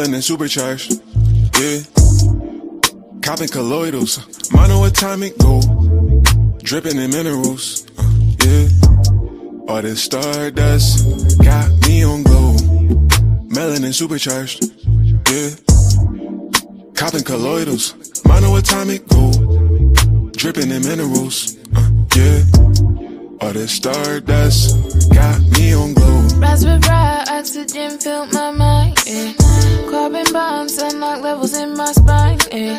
Melanin supercharged, yeah. Copping colloidals, monoatomic gold, dripping in minerals, yeah. All this stardust got me on glow. Melanin supercharged, yeah. Copping colloidals, monoatomic gold, dripping in minerals, yeah. All this stardust got me on glow. Rise with ride, oxygen filled my mind, yeah. Carbon bombs unlock levels in my spine, yeah.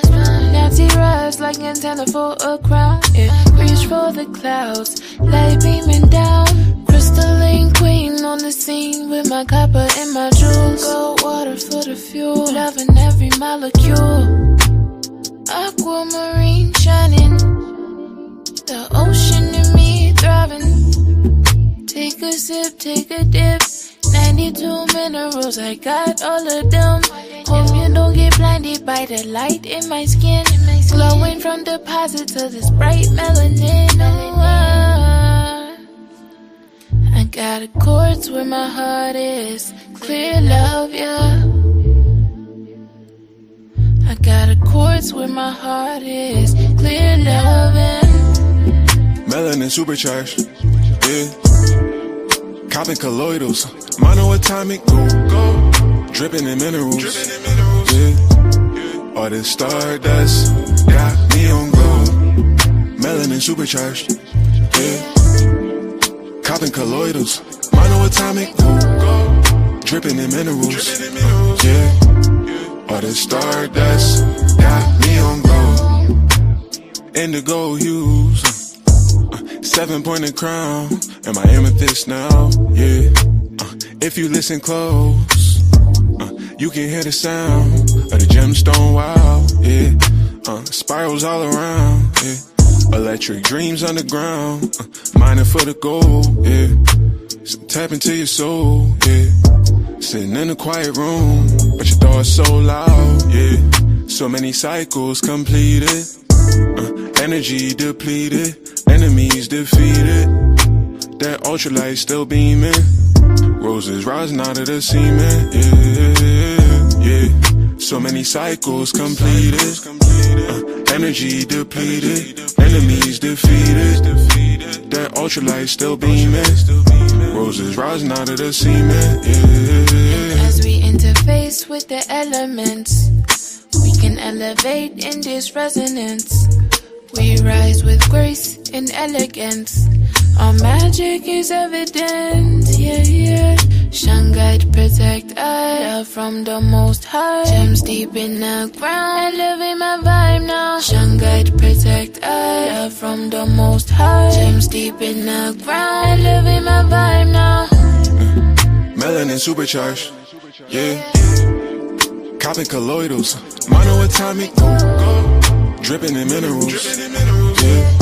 Nancy rise like antenna for a crown, yeah. Reach for the clouds, light beaming down. Crystalline queen on the scene with my copper and my jewels. Gold water for the fuel, loving every molecule. Aquamarine shining, the ocean in me thriving. Take a sip, take a dip. 92 minerals, I got all of them. Hope you don't get blinded by the light in my skin. Glowing from deposits of this bright melanin. I got a quartz where my heart is. Clear love, yeah. I got a quartz where my heart is. Clear loving. Melanin supercharged, yeah. Copping colloidals, monoatomic gold, dripping in minerals, yeah. All this stardust got me on glow. Melanin supercharged, yeah. Copping colloidals, monoatomic gold, dripping in minerals, yeah. All this stardust got me on glow. Indigo hues, 7-pointed crown, and my amethyst now, yeah. If you listen close, you can hear the sound of the gemstone wow, yeah. Spirals all around, yeah. Electric dreams underground, mining for the gold, yeah. So tap into your soul, yeah. Sitting in a quiet room, but your thoughts so loud, yeah. So many cycles completed, energy depleted, enemies defeated. That ultralight still beaming, roses rising out of the semen, yeah, yeah. So many cycles completed, energy depleted, enemies defeated. That ultralight still beaming, roses rising out of the semen, yeah. As we interface with the elements, we can elevate in this resonance. We rise with grace and elegance. Our magic is evident, yeah, yeah. Shine, guide, protect us from the most high. Gems deep in the ground, elevate my vibe now. Shine, guide, protect us from the most high. Gems deep in the ground, elevate my vibe now. Melanin supercharged, yeah. Copping colloidals, monoatomic gold, dripping in minerals, yeah.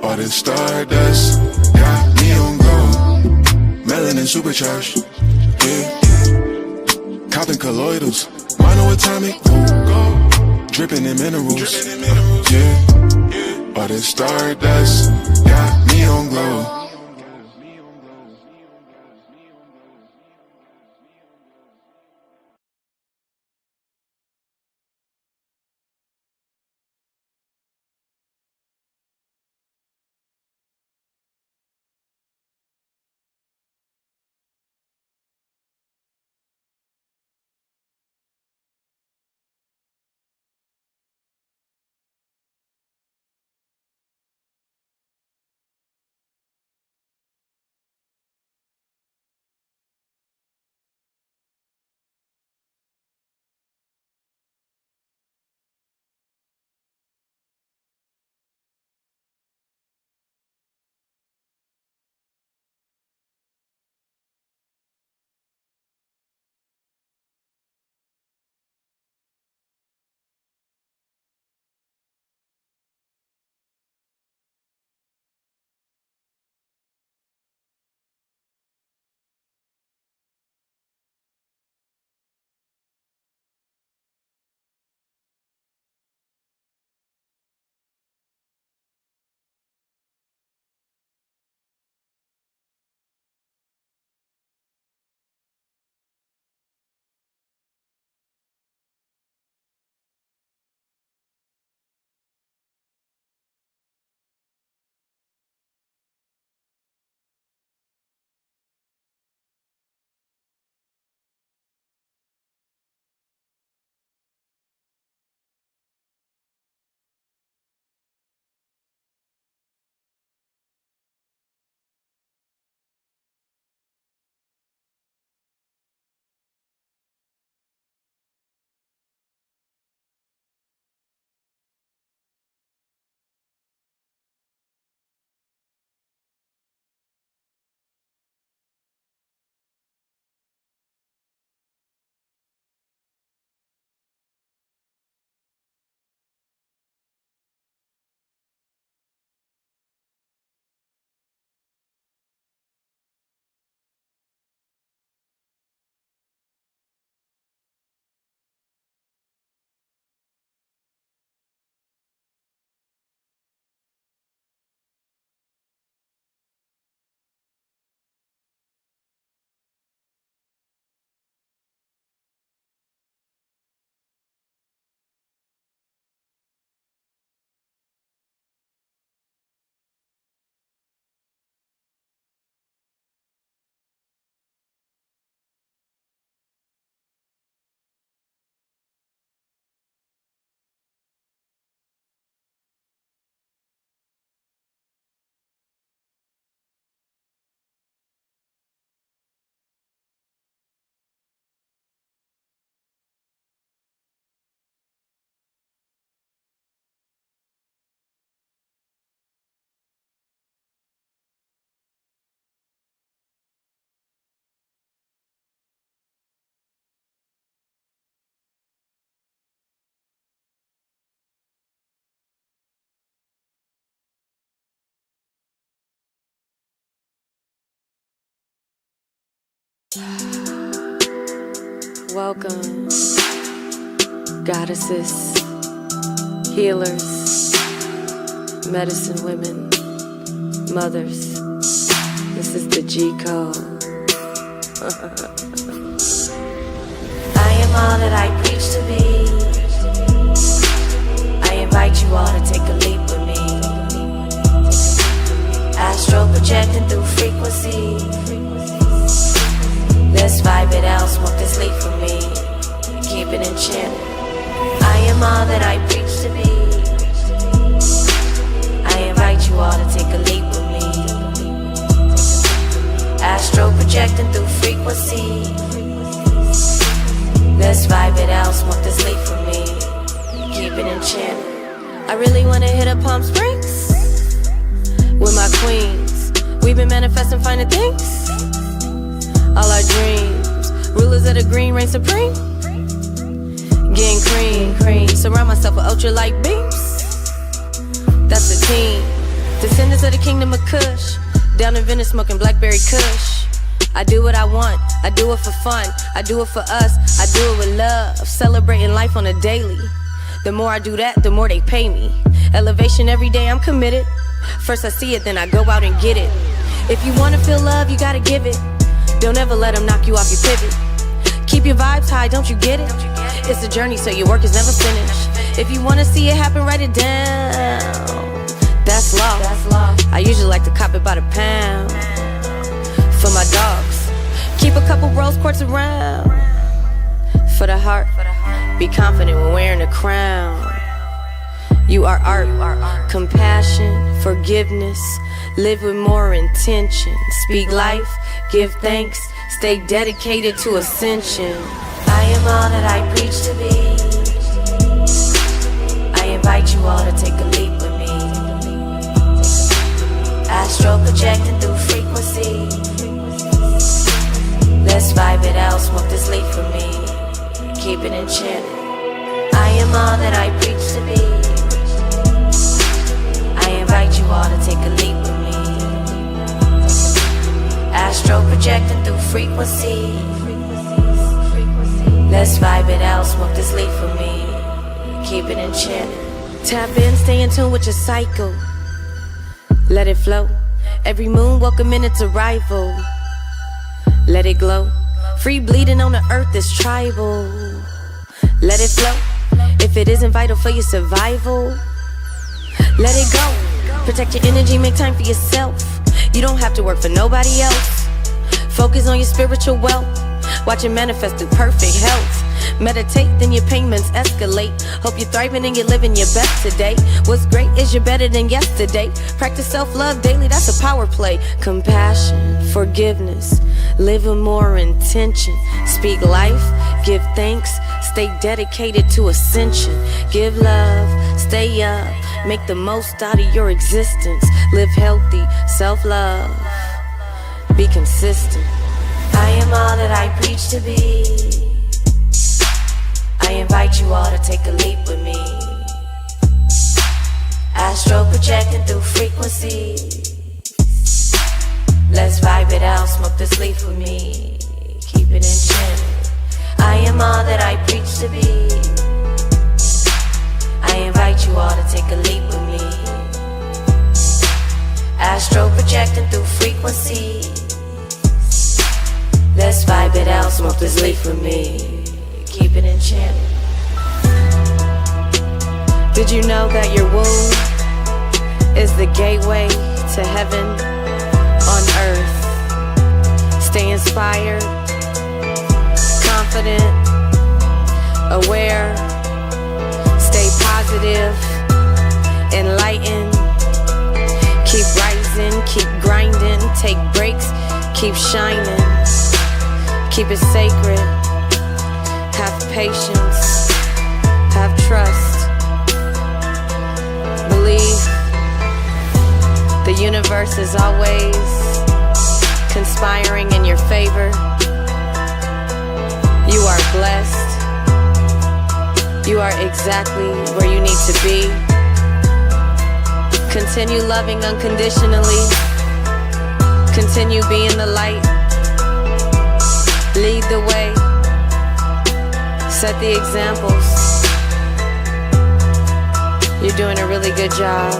All this stardust got me on glow. Melanin supercharged, yeah. Copping colloidals, monoatomic gold, dripping in minerals, yeah. All this stardust got me on glow. Welcome, goddesses, healers, medicine women, mothers. This is the G code. I am all that I preach to be. I invite you all to take a leap with me. Astral projecting through frequency. Let's vibe it out, smoke this leaf for me. Keep it enchanted. I am all that I preach to be. I invite you all to take a leap with me. Astral projecting through frequency. Let's vibe it out, smoke this leaf for me. Keep it enchanted. I really wanna hit up Palm Springs with my queens. We've been manifesting finer things. All our dreams, rulers of the green reign supreme. Getting cream. Surround myself with ultralight beams. That's the team. Descendants of the kingdom of Kush. Down in Venice smoking blackberry kush. I do what I want, I do it for fun, I do it for us, I do it with love. Celebrating life on a daily. The more I do that, the more they pay me. Elevation every day, I'm committed. First I see it, then I go out and get it. If you wanna feel love, you gotta give it. Don't ever let them knock you off your pivot. Keep your vibes high, don't you get it? It's a journey, so your work is never finished. If you wanna see it happen, write it down. That's law. I usually like to cop it by the pound. For my dogs, keep a couple rose quartz around. For the heart, be confident when wearing a crown. You are art, compassion, forgiveness. Live with more intention. Speak life, give thanks, stay dedicated to ascension. I am all that I preach to be. I invite you all to take a leap with me. Astral projecting through frequency. Let's vibe it out, smoke this leaf for me. Keep it enchanted. I am all that I preach to be. I invite you all to take a leap with me. Astral projecting through frequency. Let's vibe it out, smoke this leaf for me. Keep it enchanted. Tap in, stay in tune with your cycle. Let it flow. Every moon welcoming its arrival. Let it glow. Free bleeding on the earth is tribal. Let it flow. If it isn't vital for your survival, let it go. Protect your energy, make time for yourself. You don't have to work for nobody else. Focus on your spiritual wealth. Watch it manifest through perfect health. Meditate, then your payments escalate. Hope you're thriving and you're living your best today. What's great is you're better than yesterday. Practice self-love daily, that's a power play. Compassion, forgiveness, live with more intention. Speak life, give thanks, stay dedicated to ascension. Give love, stay up, make the most out of your existence. Live healthy, self-love, be consistent. I am all that I preach to be. I invite you all to take a leap with me. Astral projecting through frequency. Let's vibe it out, smoke this leaf with me. Keep it enchanted. I am all that I preach to be. I invite you all to take a leap with me. Astral projecting through frequency. Let's vibe it out, smoke this leaf with me. Keep it enchanted. Did you know that your womb is the gateway to heaven on earth? Stay inspired, confident, aware. Stay positive, enlightened. Keep rising, keep grinding. Take breaks, keep shining. Keep it sacred. Have patience, have trust. Believe the universe is always conspiring in your favor. You are blessed. You are exactly where you need to be. Continue loving unconditionally. Continue being the light. Lead the way. Set the examples. You're doing a really good job.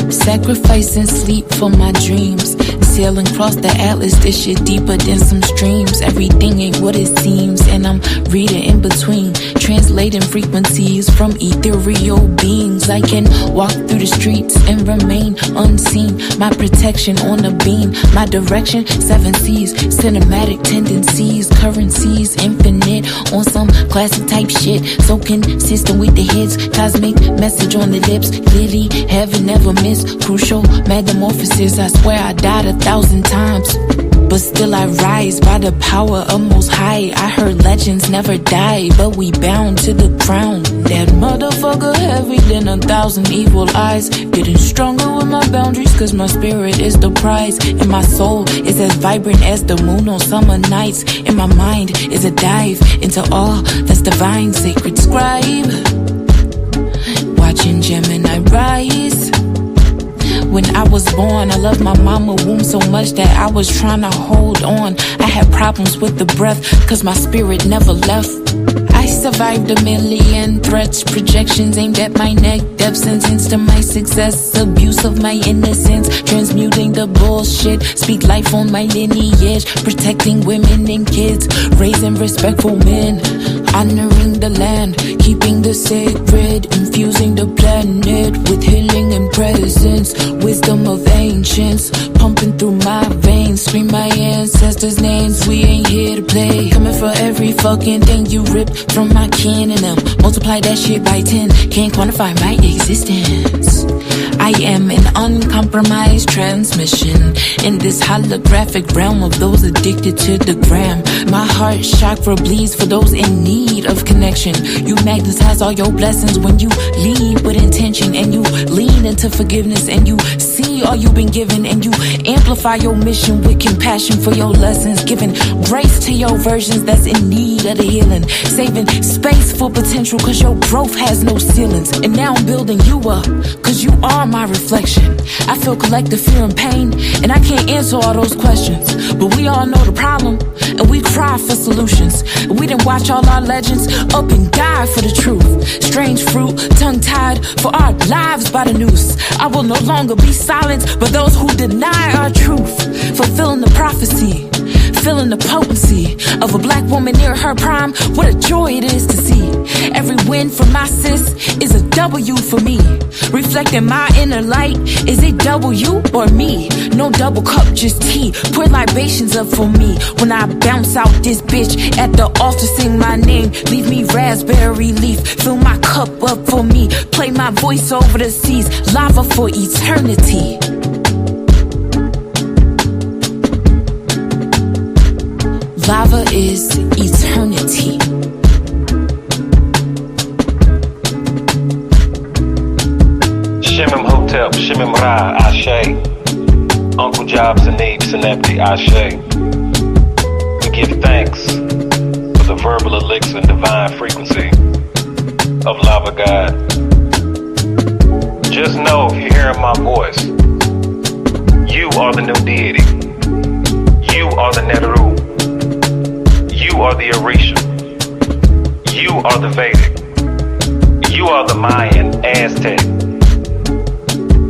Sacrificing sleep for my dreams. Sailing across the atlas, this shit deeper than some streams. Everything ain't what it seems, and I'm reading in between, translating frequencies from ethereal beings. I can walk through the streets and remain unseen. My protection on a beam, my direction, 7 seas. Cinematic tendencies, currencies, infinite. On some classic type shit, so consistent with the hits. Cosmic message on the lips, clearly heaven never miss. Crucial metamorphosis, I swear I died 1,000 times, but still I rise by the power of Most High. I heard legends never die, but we bound to the ground. That motherfucker heavy than 1,000 evil eyes. Getting stronger with my boundaries, cause my spirit is the prize. And my soul is as vibrant as the moon on summer nights. And my mind is a dive into all that's divine. Sacred scribe, watching Gemini rise. When I was born, I loved my mama womb so much that I was trying to hold on. I had problems with the breath, cause my spirit never left. I survived 1,000,000 threats, projections aimed at my neck, death sentence to my success, abuse of my innocence, transmuting the bullshit, speak life on my lineage, protecting women and kids, raising respectful men, honoring the land, keeping the sacred, infusing the planet with healing and presence, wisdom of ancients, pumping through my veins, scream my ancestors' names, we ain't here to play, coming for every fucking thing you ripped from my kin and them, multiply that shit by 10, can't quantify my existence. I am an uncompromised transmission in this holographic realm of those addicted to the gram. My heart chakra bleeds for those in need of connection. You magnetize all your blessings when you lead with intention, and you lean into forgiveness, and you see all you've been given, and you amplify your mission with compassion for your lessons, giving grace to your versions that's in need of the healing, saving space for potential cause your growth has no ceilings. And now I'm building you up cause you are my reflection. I feel collective fear and pain, and I can't answer all those questions, but we all know the problem, and we cry for solutions. We didn't watch all our legends up and die for the truth. Strange fruit, tongue-tied for our lives by the noose. I will no longer be silenced by those who deny our truth. Fulfilling the prophecy, feeling the potency of a black woman near her prime. What a joy it is to see. Every win for my sis is a W for me. Reflecting my inner light, is it W or me? No double cup, just tea. Pour libations up for me. When I bounce out this bitch at the altar, sing my name. Leave me raspberry leaf, fill my cup up for me. Play my voice over the seas, lava for eternity. Lava is eternity. Shimim Hotep, Shimim Ra, Ashe. Uncle Jobs and Neeb, Synapti, Ashe. We give thanks for the verbal elixir and divine frequency of Lava God. Just know if you're hearing my voice, you are the new deity. You are the Neteru. You are the Orisha. You are the Vedic. You are the Mayan, Aztec.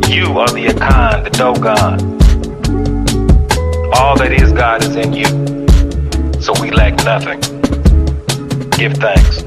You are the Akan, the Dogon. All that is God is in you, so we lack nothing. Give thanks.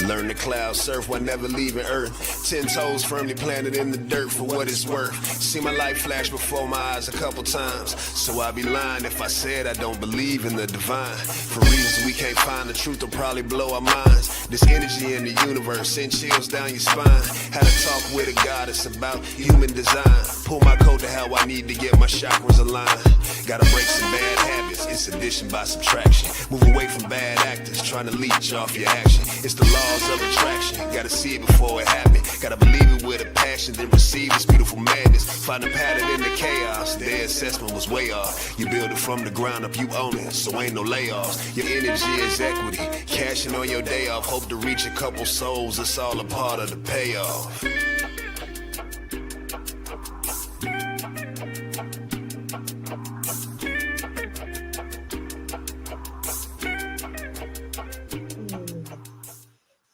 Learn to cloud surf while never leaving Earth. 10 toes firmly planted in the dirt for what it's worth. See my life flash before my eyes a couple times, so I'd be lying if I said I don't believe in the divine. For reasons we can't find, the truth will probably blow our minds. This energy in the universe send chills down your spine. Had a talk with a goddess about human design. Pull my code to how I need to get my chakras aligned. Gotta break some bad habits, it's addition by subtraction. Move away from bad actors, trying to leech off your action. It's the laws of attraction, gotta see it before it happens. Gotta believe it with a passion, then receive this beautiful madness. Find a pattern in the chaos, their assessment was way off. You build it from the ground up, you own it, so ain't no layoffs. Your energy is equity, cashing on your day off. Hope to reach a couple souls, it's all a part of the payoff.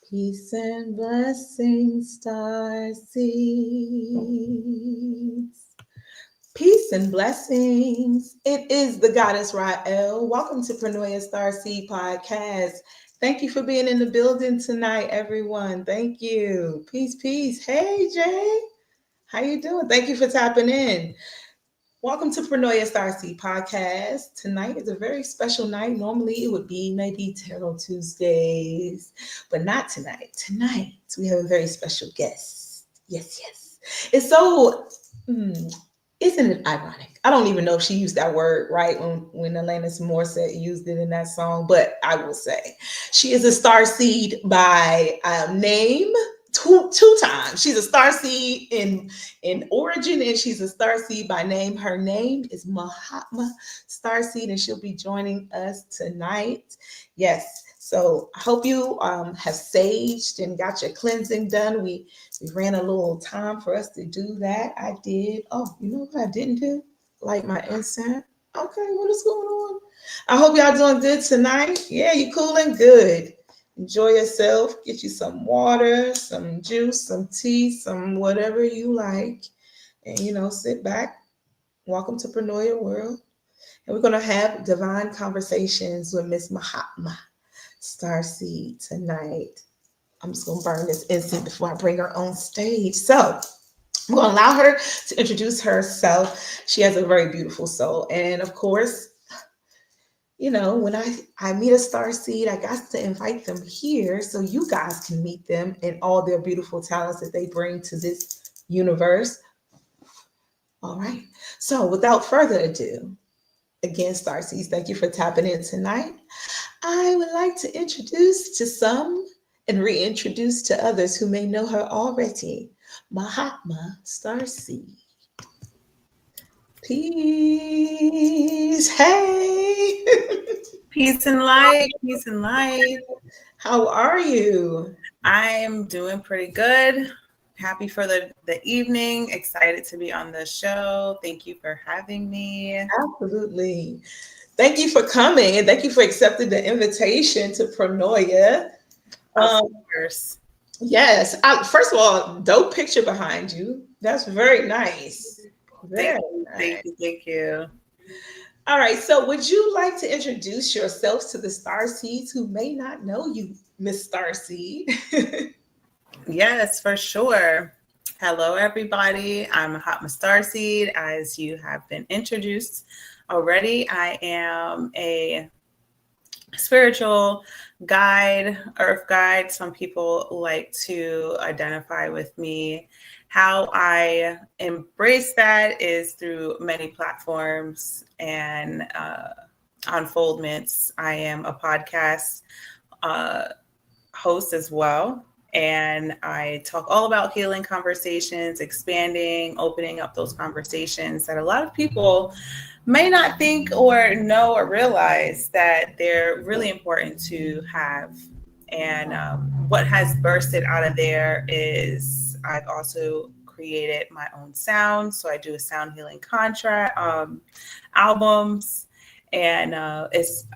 Peace and blessings, Starseeds. Peace and blessings. It is the goddess Rael. Welcome to Pronoia Starseed podcast. Thank you for being in the building tonight, everyone. Thank you. Peace, peace. Hey, Jay. How you doing? Thank you for tapping in. Welcome to Pronoia Starseed podcast. Tonight is a very special night. Normally it would be maybe Tarot Tuesdays, but not tonight. Tonight we have a very special guest. Yes. It's so, isn't it ironic? I don't even know if she used that word right when Alanis Morissette used it in that song, but I will say she is a starseed by name. Two times. She's a starseed in origin, and she's a starseed by name. Her name is Mahatma Starseed, and she'll be joining us tonight. Yes. So I hope you have saged and got your cleansing done. We ran a little time for us to do that. I did. Oh, you know what I didn't do? Light my incense. Okay, what is going on? I hope y'all doing good tonight. Yeah, you cooling good. Enjoy yourself, get you some water, some juice, some tea, some whatever you like. And, sit back. Welcome to Pronoia World. And we're going to have divine conversations with Miss Mahatma Starseed tonight. I'm just going to burn this incense before I bring her on stage. So I'm going to allow her to introduce herself. She has a very beautiful soul. And, of course, when I meet a starseed, I got to invite them here so you guys can meet them and all their beautiful talents that they bring to this universe. All right. So without further ado, again, starseeds, thank you for tapping in tonight. I would like to introduce to some and reintroduce to others who may know her already, Mahatma Starseed. Peace. Hey. Peace and light. Peace and light. How are you? I'm doing pretty good. Happy for the evening. Excited to be on the show. Thank you for having me. Absolutely. Thank you for coming, and thank you for accepting the invitation to Pronoia. Of course. Yes. First of all, dope picture behind you. That's very nice. Very nice. Thank you. All right. So would you like to introduce yourself to the Starseeds who may not know you, Miss Starseed? Yes, for sure. Hello, everybody. I'm Mahatma Starseed. As you have been introduced already, I am a spiritual guide, earth guide. Some people like to identify with me. How I embrace that is through many platforms and unfoldments. I am a podcast host as well. And I talk all about healing conversations, expanding, opening up those conversations that a lot of people may not think or know or realize that they're really important to have. And what has bursted out of there is I've also created my own sound. So I do a sound healing contract, albums. And I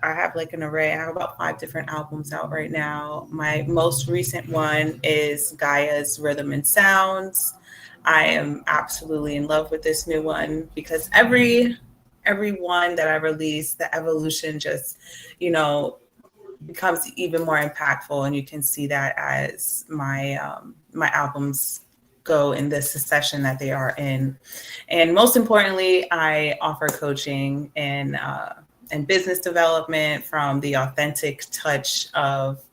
have like an array. I have about 5 different albums out right now. My most recent one is Gaia's Rhythm and Sounds. I am absolutely in love with this new one because every one that I release, the evolution just, becomes even more impactful. And you can see that as my albums go in this succession that they are in. And most importantly, I offer coaching and business development from the authentic touch of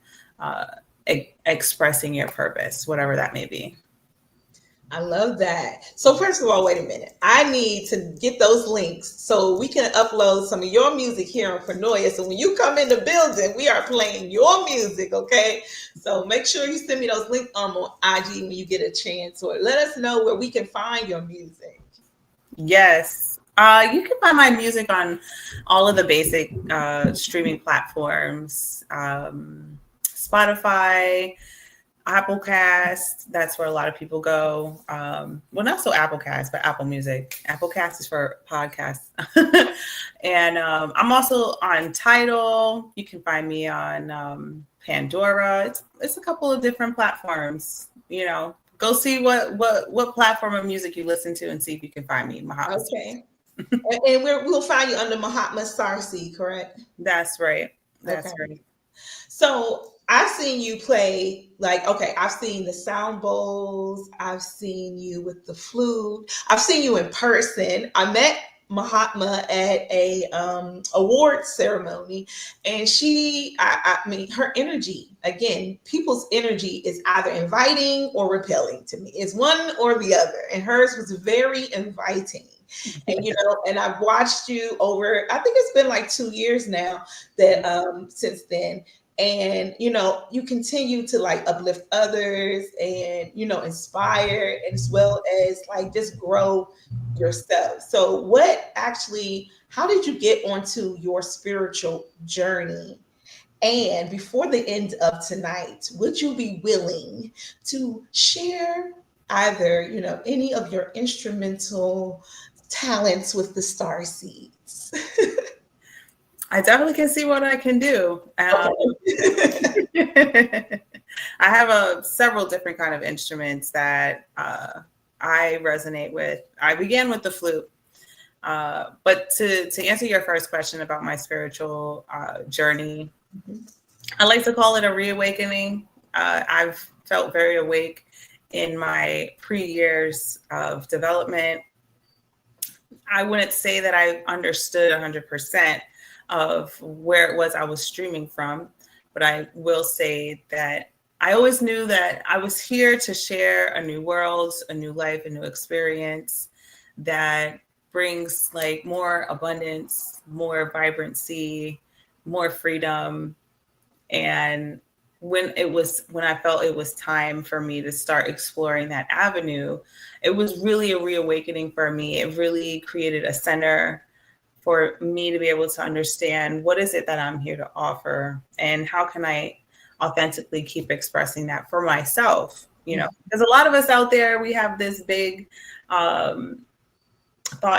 expressing your purpose, whatever that may be. I love that. So first of all, wait a minute. I need to get those links so we can upload some of your music here on Pronoia. So when you come in the building, we are playing your music, okay? So make sure you send me those links on IG when you get a chance, or let us know where we can find your music. Yes. You can find my music on all of the basic streaming platforms, Spotify, Applecast. That's where a lot of people go. Well, not so Applecast, but Apple Music. Applecast is for podcasts. And I'm also on Tidal. You can find me on Pandora. It's a couple of different platforms. You know, go see what platform of music you listen to and see if you can find me. Mahatma. Okay. And we'll find you under Mahatma Starseed, correct? That's right. That's Okay. right. So I've seen you play, like, okay, I've seen the sound bowls. I've seen you with the flute. I've seen you in person. I met Mahatma at a award ceremony, and I mean, her energy, again, people's energy is either inviting or repelling to me. It's one or the other, and hers was very inviting. And and I've watched you over, I think it's been like 2 years now that since then. And you continue to like uplift others and inspire, as well as like just grow yourself. So how did you get onto your spiritual journey? And before the end of tonight, would you be willing to share either any of your instrumental talents with the Starseeds? I definitely can see what I can do. I have several different kind of instruments that I resonate with. I began with the flute, but to answer your first question about my spiritual journey, I like to call it a reawakening. I've felt very awake in my pre-years of development. I wouldn't say that I understood 100% of where it was I was streaming from, but I will say that I always knew that I was here to share a new world, a new life, a new experience that brings like more abundance, more vibrancy, more freedom. And when I felt it was time for me to start exploring that avenue, it was really a reawakening for me. It really created a center for me to be able to understand what is it that I'm here to offer, and how can I authentically keep expressing that for myself, because a lot of us out there, we have this big thought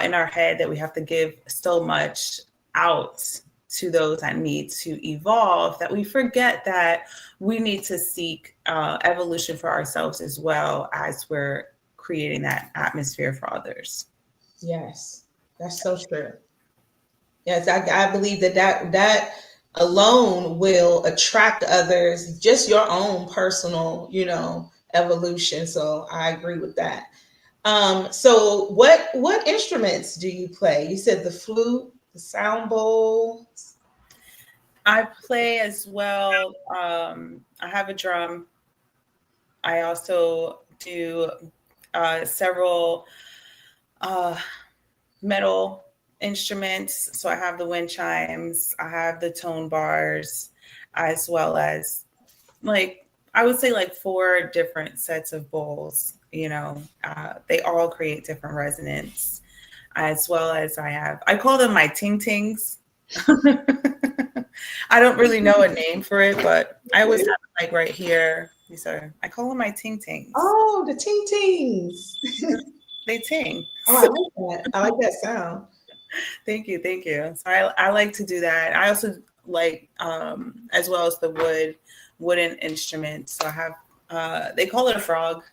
in our head that we have to give so much out to those that need to evolve, that we forget that we need to seek evolution for ourselves as well as we're creating that atmosphere for others. Yes, that's so true. Yes, I believe that alone will attract others, just your own personal, evolution. So I agree with that. So what instruments do you play? You said the flute, the sound bowl. I play as well. I have a drum. I also do several metal instruments. So I have the wind chimes, I have the tone bars, as well as I would say 4 different sets of bowls. They all create different resonance, as well as I call them my ting tings. I don't really know a name for it, but I always have it right here. I call them my ting tings. Oh, the ting tings. They ting. Oh, I like that. I like that sound. Thank you. So I like to do that. I also like, as well as the wooden instruments. So I have, they call it a frog.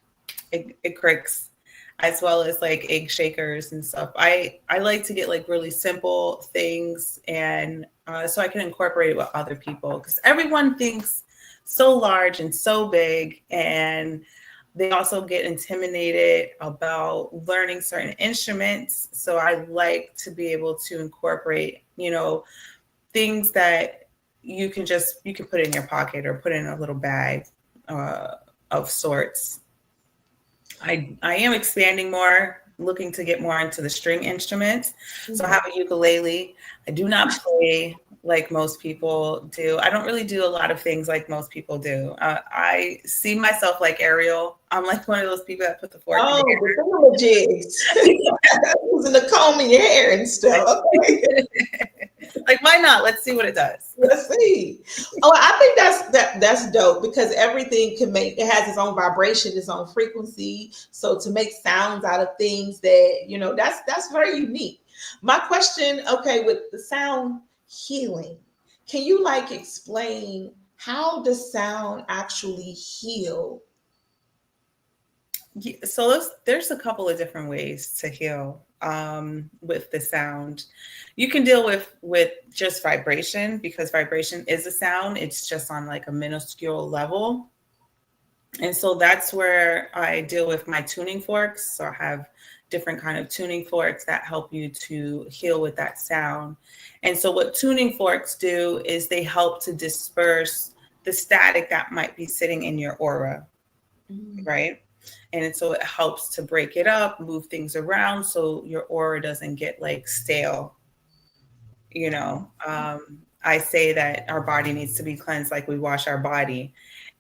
It cricks, as well as egg shakers and stuff. I like to get really simple things, and so I can incorporate it with other people, because everyone thinks so large and so big, and They also get intimidated about learning certain instruments. So I like to be able to incorporate, things that you can put in your pocket or put in a little bag of sorts. I am expanding more, looking to get more into the string instruments. So I have a ukulele. I do not play like most people do. I don't really do a lot of things like most people do. I see myself like Ariel. I'm like one of those people that put the fork in the jigs. Using the comb in your hair and stuff. Like, why not? Let's see what it does. Let's see. Oh, I think that's dope, because everything it has its own vibration, its own frequency. So to make sounds out of things that, that's very unique. My question, okay, with the sound healing, can you explain how does sound actually heal? Yeah, so there's a couple of different ways to heal with the sound. You can deal with just vibration, because vibration is a sound. It's just on like a minuscule level. And so that's where I deal with my tuning forks. So I have different kind of tuning forks that help you to heal with that sound. And so what tuning forks do is they help to disperse the static that might be sitting in your aura, right? And so it helps to break it up, move things around so your aura doesn't get like stale. I say that our body needs to be cleansed like we wash our body.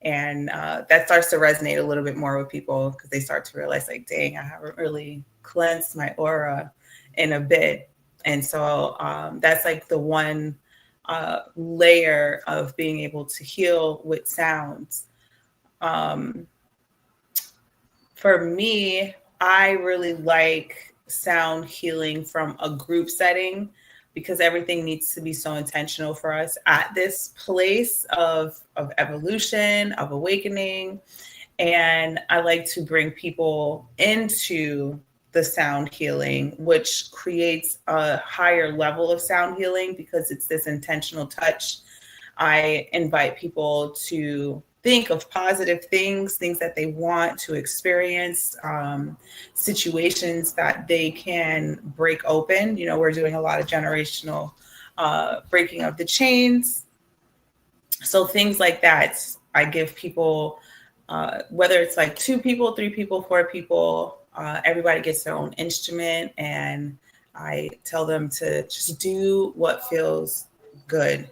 And that starts to resonate a little bit more with people, because they start to realize like, dang, I haven't really cleansed my aura in a bit. And so that's like the one layer of being able to heal with sounds. For me, I really like sound healing from a group setting, because everything needs to be so intentional for us at this place of evolution, of awakening. And I like to bring people into the sound healing, which creates a higher level of sound healing because it's this intentional touch. I invite people to think of positive things that they want to experience, situations that they can break open. We're doing a lot of generational breaking of the chains. So things like that, I give people, whether it's like 2 people, 3 people, 4 people, everybody gets their own instrument, and I tell them to just do what feels good.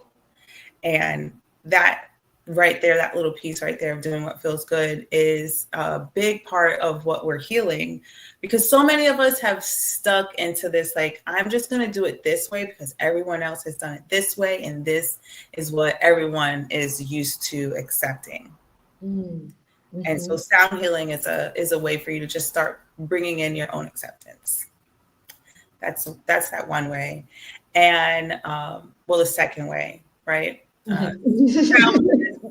And that right there, that little piece right there of doing what feels good is a big part of what we're healing, because so many of us have stuck into this, like, I'm just going to do it this way because everyone else has done it this way. And this is what everyone is used to accepting. Mm-hmm. And so sound healing is a way for you to just start bringing in your own acceptance. That's that one way. And the second way, right?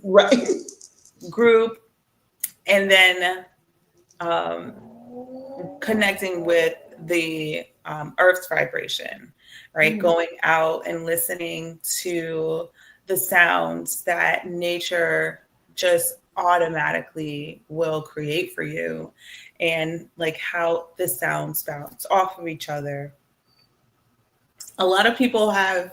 Right. Group, and then connecting with the earth's vibration, right? Going out and listening to the sounds that nature just automatically will create for you, and like how the sounds bounce off of each other. A lot of people have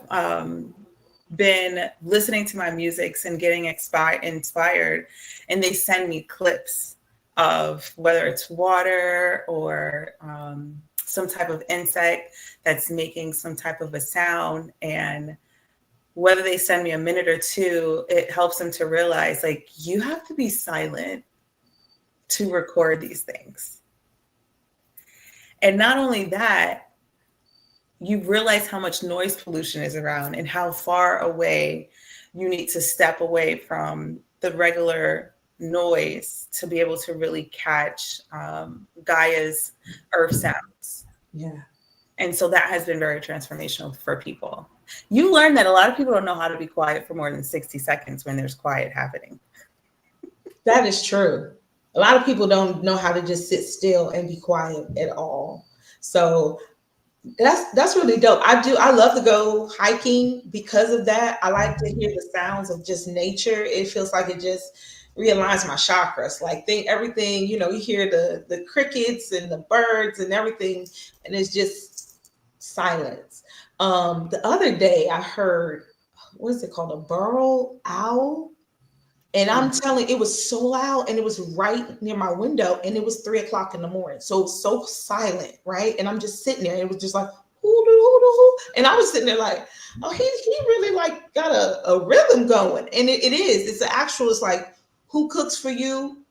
been listening to my music and getting inspired, and they send me clips of whether it's water or some type of insect that's making some type of a sound. And whether they send me a minute or 2, it helps them to realize, like, you have to be silent to record these things. And not only that, you realize how much noise pollution is around and how far away you need to step away from the regular noise to be able to really catch Gaia's earth sounds. Yeah. And so that has been very transformational for people. You learn that a lot of people don't know how to be quiet for more than 60 seconds when there's quiet happening. That is true. A lot of people don't know how to just sit still and be quiet at all. So That's really dope. I love to go hiking because of that. I like to hear the sounds of just nature. It feels like it just realigns my chakras. Like everything, you hear the crickets and the birds and everything, and it's just silence. The other day I heard, what is it called? A burrow owl. And I'm telling, it was so loud, and it was right near my window, and it was 3 o'clock in the morning. So it was so silent, right? And I'm just sitting there, and it was just like, hoo, doo, hoo, doo, hoo. And I was sitting there like, oh, he really like got a rhythm going. And it is. It's the actual, it's like, who cooks for you?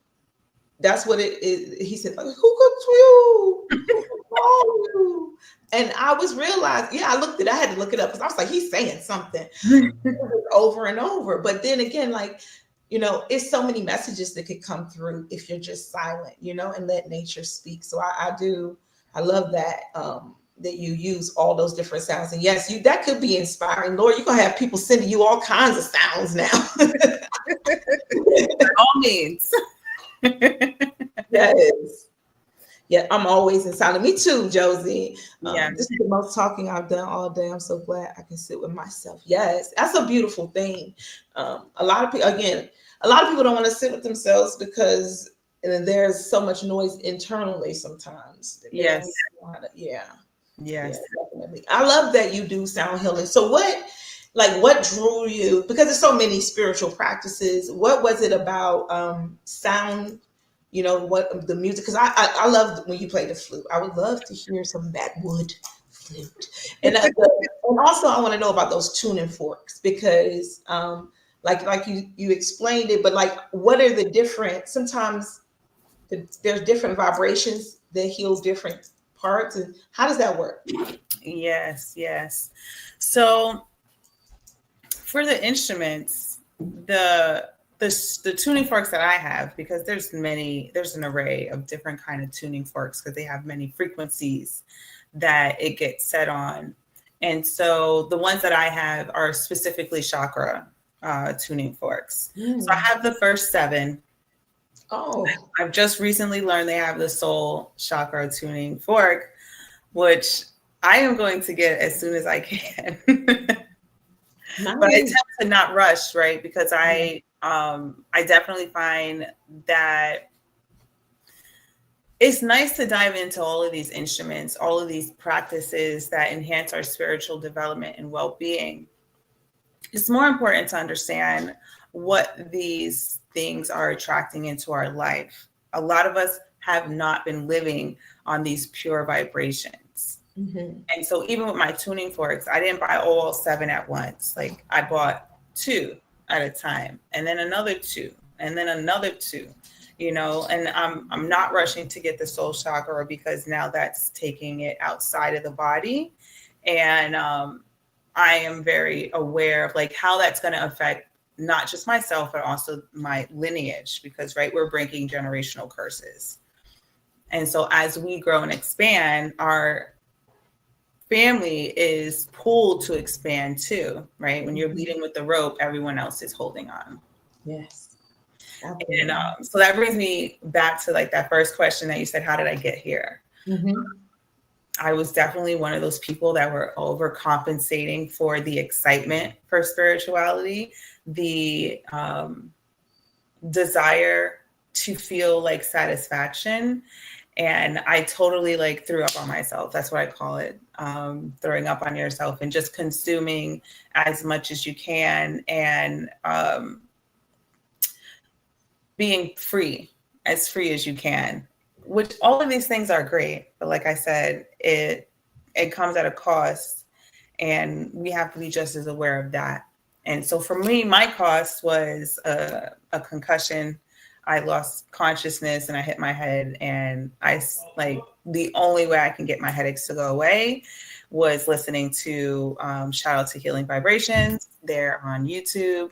That's what it is. He said, like, who cooks for you? Who cooks for you? And I was realized, yeah, I had to look it up because I was like, he's saying something over and over. But then again, like, it's so many messages that could come through if you're just silent, and let nature speak. So I love that, that you use all those different sounds. And yes, that could be inspiring. Lord, you're gonna have people sending you all kinds of sounds now. By all means. Yes. Yeah, I'm always in silence. Me too, Josie. Yeah. This is the most talking I've done all day. I'm so glad I can sit with myself. Yes, that's a beautiful thing. A lot of people don't want to sit with themselves because there's so much noise internally sometimes. Yes. Yeah. Yes. Yeah, definitely. I love that you do sound healing. So what drew you? Because there's so many spiritual practices. What was it about sound? What the music, because I love when you play the flute. I would love to hear some of that wood flute. And also I want to know about those tuning forks, because like you explained it, but like, what are the different, sometimes there's different vibrations that heal different parts, and how does that work? Yes. So for the instruments, the tuning forks that I have, because there's an array of different kind of tuning forks, because they have many frequencies that it gets set on. And so the ones that I have are specifically chakra tuning forks. So I have the first 7. Oh, I've just recently learned they have the soul chakra tuning fork, which I am going to get as soon as I can. nice. But I tend to not rush, right? Because I definitely find that it's nice to dive into all of these instruments, all of these practices that enhance our spiritual development and well-being. It's more important to understand what these things are attracting into our life. A lot of us have not been living on these pure vibrations. Mm-hmm. And so even with my tuning forks, I didn't buy all 7 at once. Like, I bought 2 at a time, and then another 2, and then another 2, and I'm not rushing to get the soul chakra, because now that's taking it outside of the body. And I am very aware of like how that's going to affect not just myself, but also my lineage, because we're breaking generational curses. And so as we grow and expand, our family is pulled to expand too, right? When you're leading with the rope, everyone else is holding on. Yes. And so that brings me back to like that first question that you said, how did I get here? Mm-hmm. I was definitely one of those people that were overcompensating for the excitement for spirituality, the desire to feel like satisfaction. And I totally like threw up on myself. That's what I call it. Throwing up on yourself and just consuming as much as you can, and being free as you can, which all of these things are great. But like I said, it comes at a cost, and we have to be just as aware of that. And so for me, my cost was a concussion. I lost consciousness and I hit my head, and the only way I can get my headaches to go away was listening to shout out to Healing Vibrations. They're on YouTube.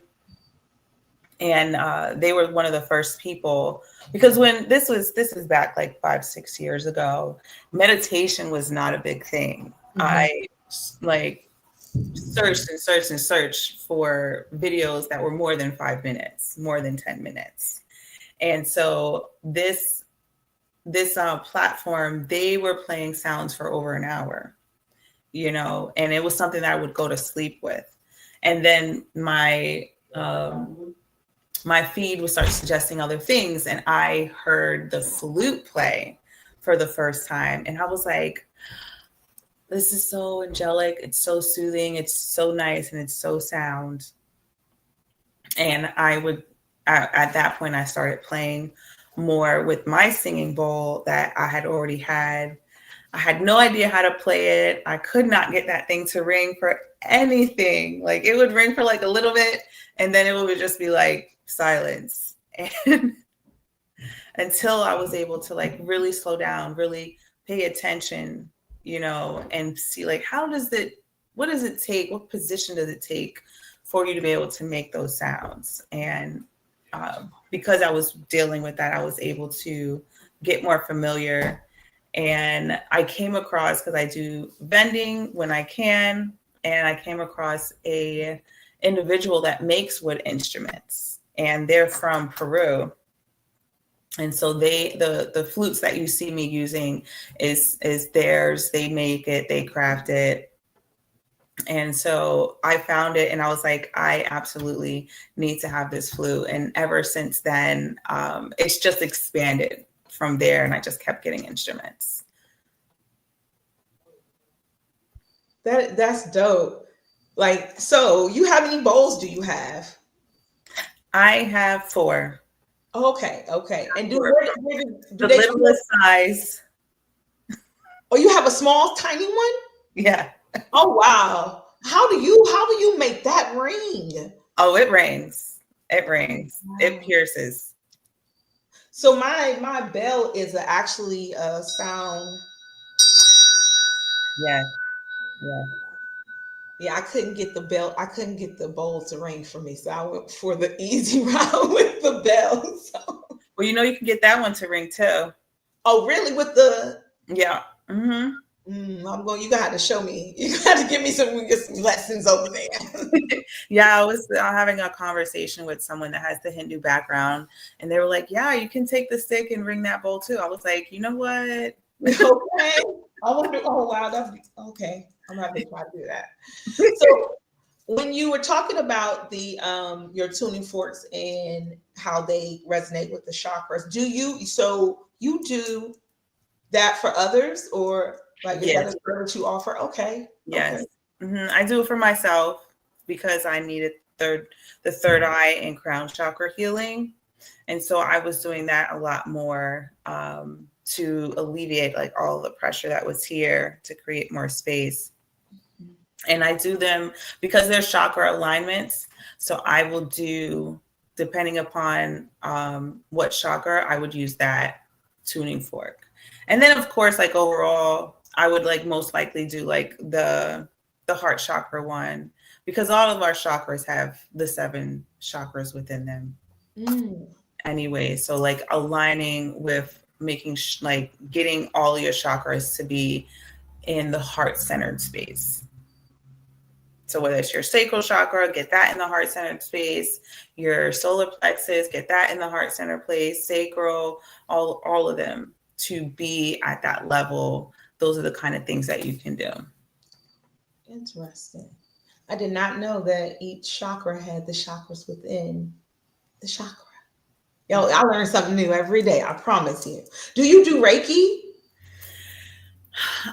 And they were one of the first people, because when this is back like 5-6 years ago, meditation was not a big thing. Mm-hmm. I searched for videos that were more than 5 minutes, more than 10 minutes. And so this platform, they were playing sounds for over an hour. you know, and it was something that I would go to sleep with. And then my feed would start suggesting other things, and I heard the flute play for the first time, and I was like, this is so angelic, it's so soothing, it's so nice, and it's so sound. And I would, at that point, I started playing more with my singing bowl that I had already had. I had no idea how to play it. I could not get that thing to ring for anything. Like, it would ring for like a little bit, and then it would just be like silence. And until I was able to like really slow down, really pay attention, you know, and see like, what does it take? What position does it take for you to be able to make those sounds? And because I was dealing with that, I was able to get more familiar. And I came across, because I do vending when I can, and I came across a individual that makes wood instruments, and they're from Peru. And so the flutes that you see me using is theirs. They make it, they craft it. And so I found it, and I was like, I absolutely need to have this flute. And ever since then, it's just expanded from there, and I just kept getting instruments. That's dope. Like, so how many bowls do you have? I have 4. Okay. And do the they littlest size? Oh, you have a small, tiny one? Yeah. Oh wow! How do you make that ring? Oh, it rings. It rings. Wow. It pierces. So my bell is actually a sound. Yeah. Yeah, I couldn't get the bell. I couldn't get the bowl to ring for me, so I went for the easy route with the bell. So. Well, you know, you can get that one to ring too. Oh, really? With the yeah. Mm-hmm. You got to show me. You got to give me some lessons over there. Yeah, I was having a conversation with someone that has the Hindu background, and they were like, "Yeah, you can take the stick and ring that bowl too." I was like, "You know what?" Okay. I wonder. Oh wow, that's okay. I'm gonna have to try to do that. So, when you were talking about the your tuning forks and how they resonate with the chakras, do you do that for others, or like is that a service you offer? Okay. Yes. Okay. Mm-hmm. I do it for myself because I needed the third eye and crown chakra healing, and so I was doing that a lot more to alleviate like all the pressure that was here, to create more space. And I do them because they're chakra alignments. So I will do, depending upon what chakra, I would use that tuning fork. And then of course, like overall, I would like most likely do like the heart chakra one, because all of our chakras have the 7 chakras within them. Anyway, so like aligning with making like getting all your chakras to be in the heart-centered space. So whether it's your sacral chakra, get that in the heart-centered space, your solar plexus, get that in the heart-centered place, sacral, all of them to be at that level. Those are the kind of things that you can do. Interesting. I did not know that each chakra had the chakras within the chakra. Yo, I learn something new every day. I promise you. Do you do Reiki?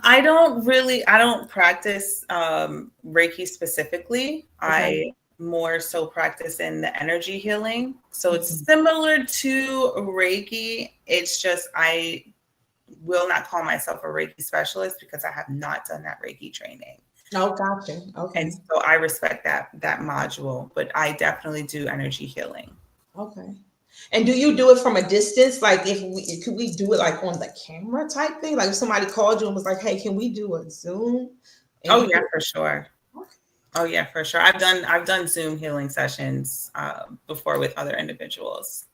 I don't practice Reiki specifically. Okay. I more so practice in the energy healing. So it's similar to Reiki. It's just I will not call myself a Reiki specialist because I have not done that Reiki training. Oh, gotcha. Okay. And so I respect that module, but I definitely do energy healing. Okay. And do you do it from a distance? Like could we do it like on the camera type thing? Like if somebody called you and was like, hey, can we do a Zoom? Oh yeah, for sure. Okay. Oh yeah, for sure. I've done Zoom healing sessions before with other individuals.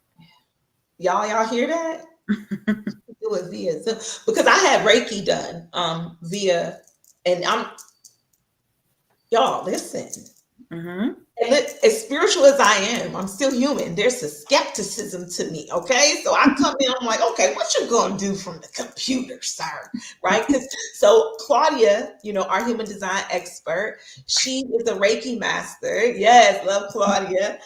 Y'all hear that? Do it via Zoom. Because I had Reiki done via, and y'all listen. Mm-hmm. And as spiritual as I am, I'm still human. There's a skepticism to me. Okay. So I come in, I'm like, okay, what you going to do from the computer, sir? Right. So Claudia, our human design expert, she is a Reiki master. Yes. Love Claudia.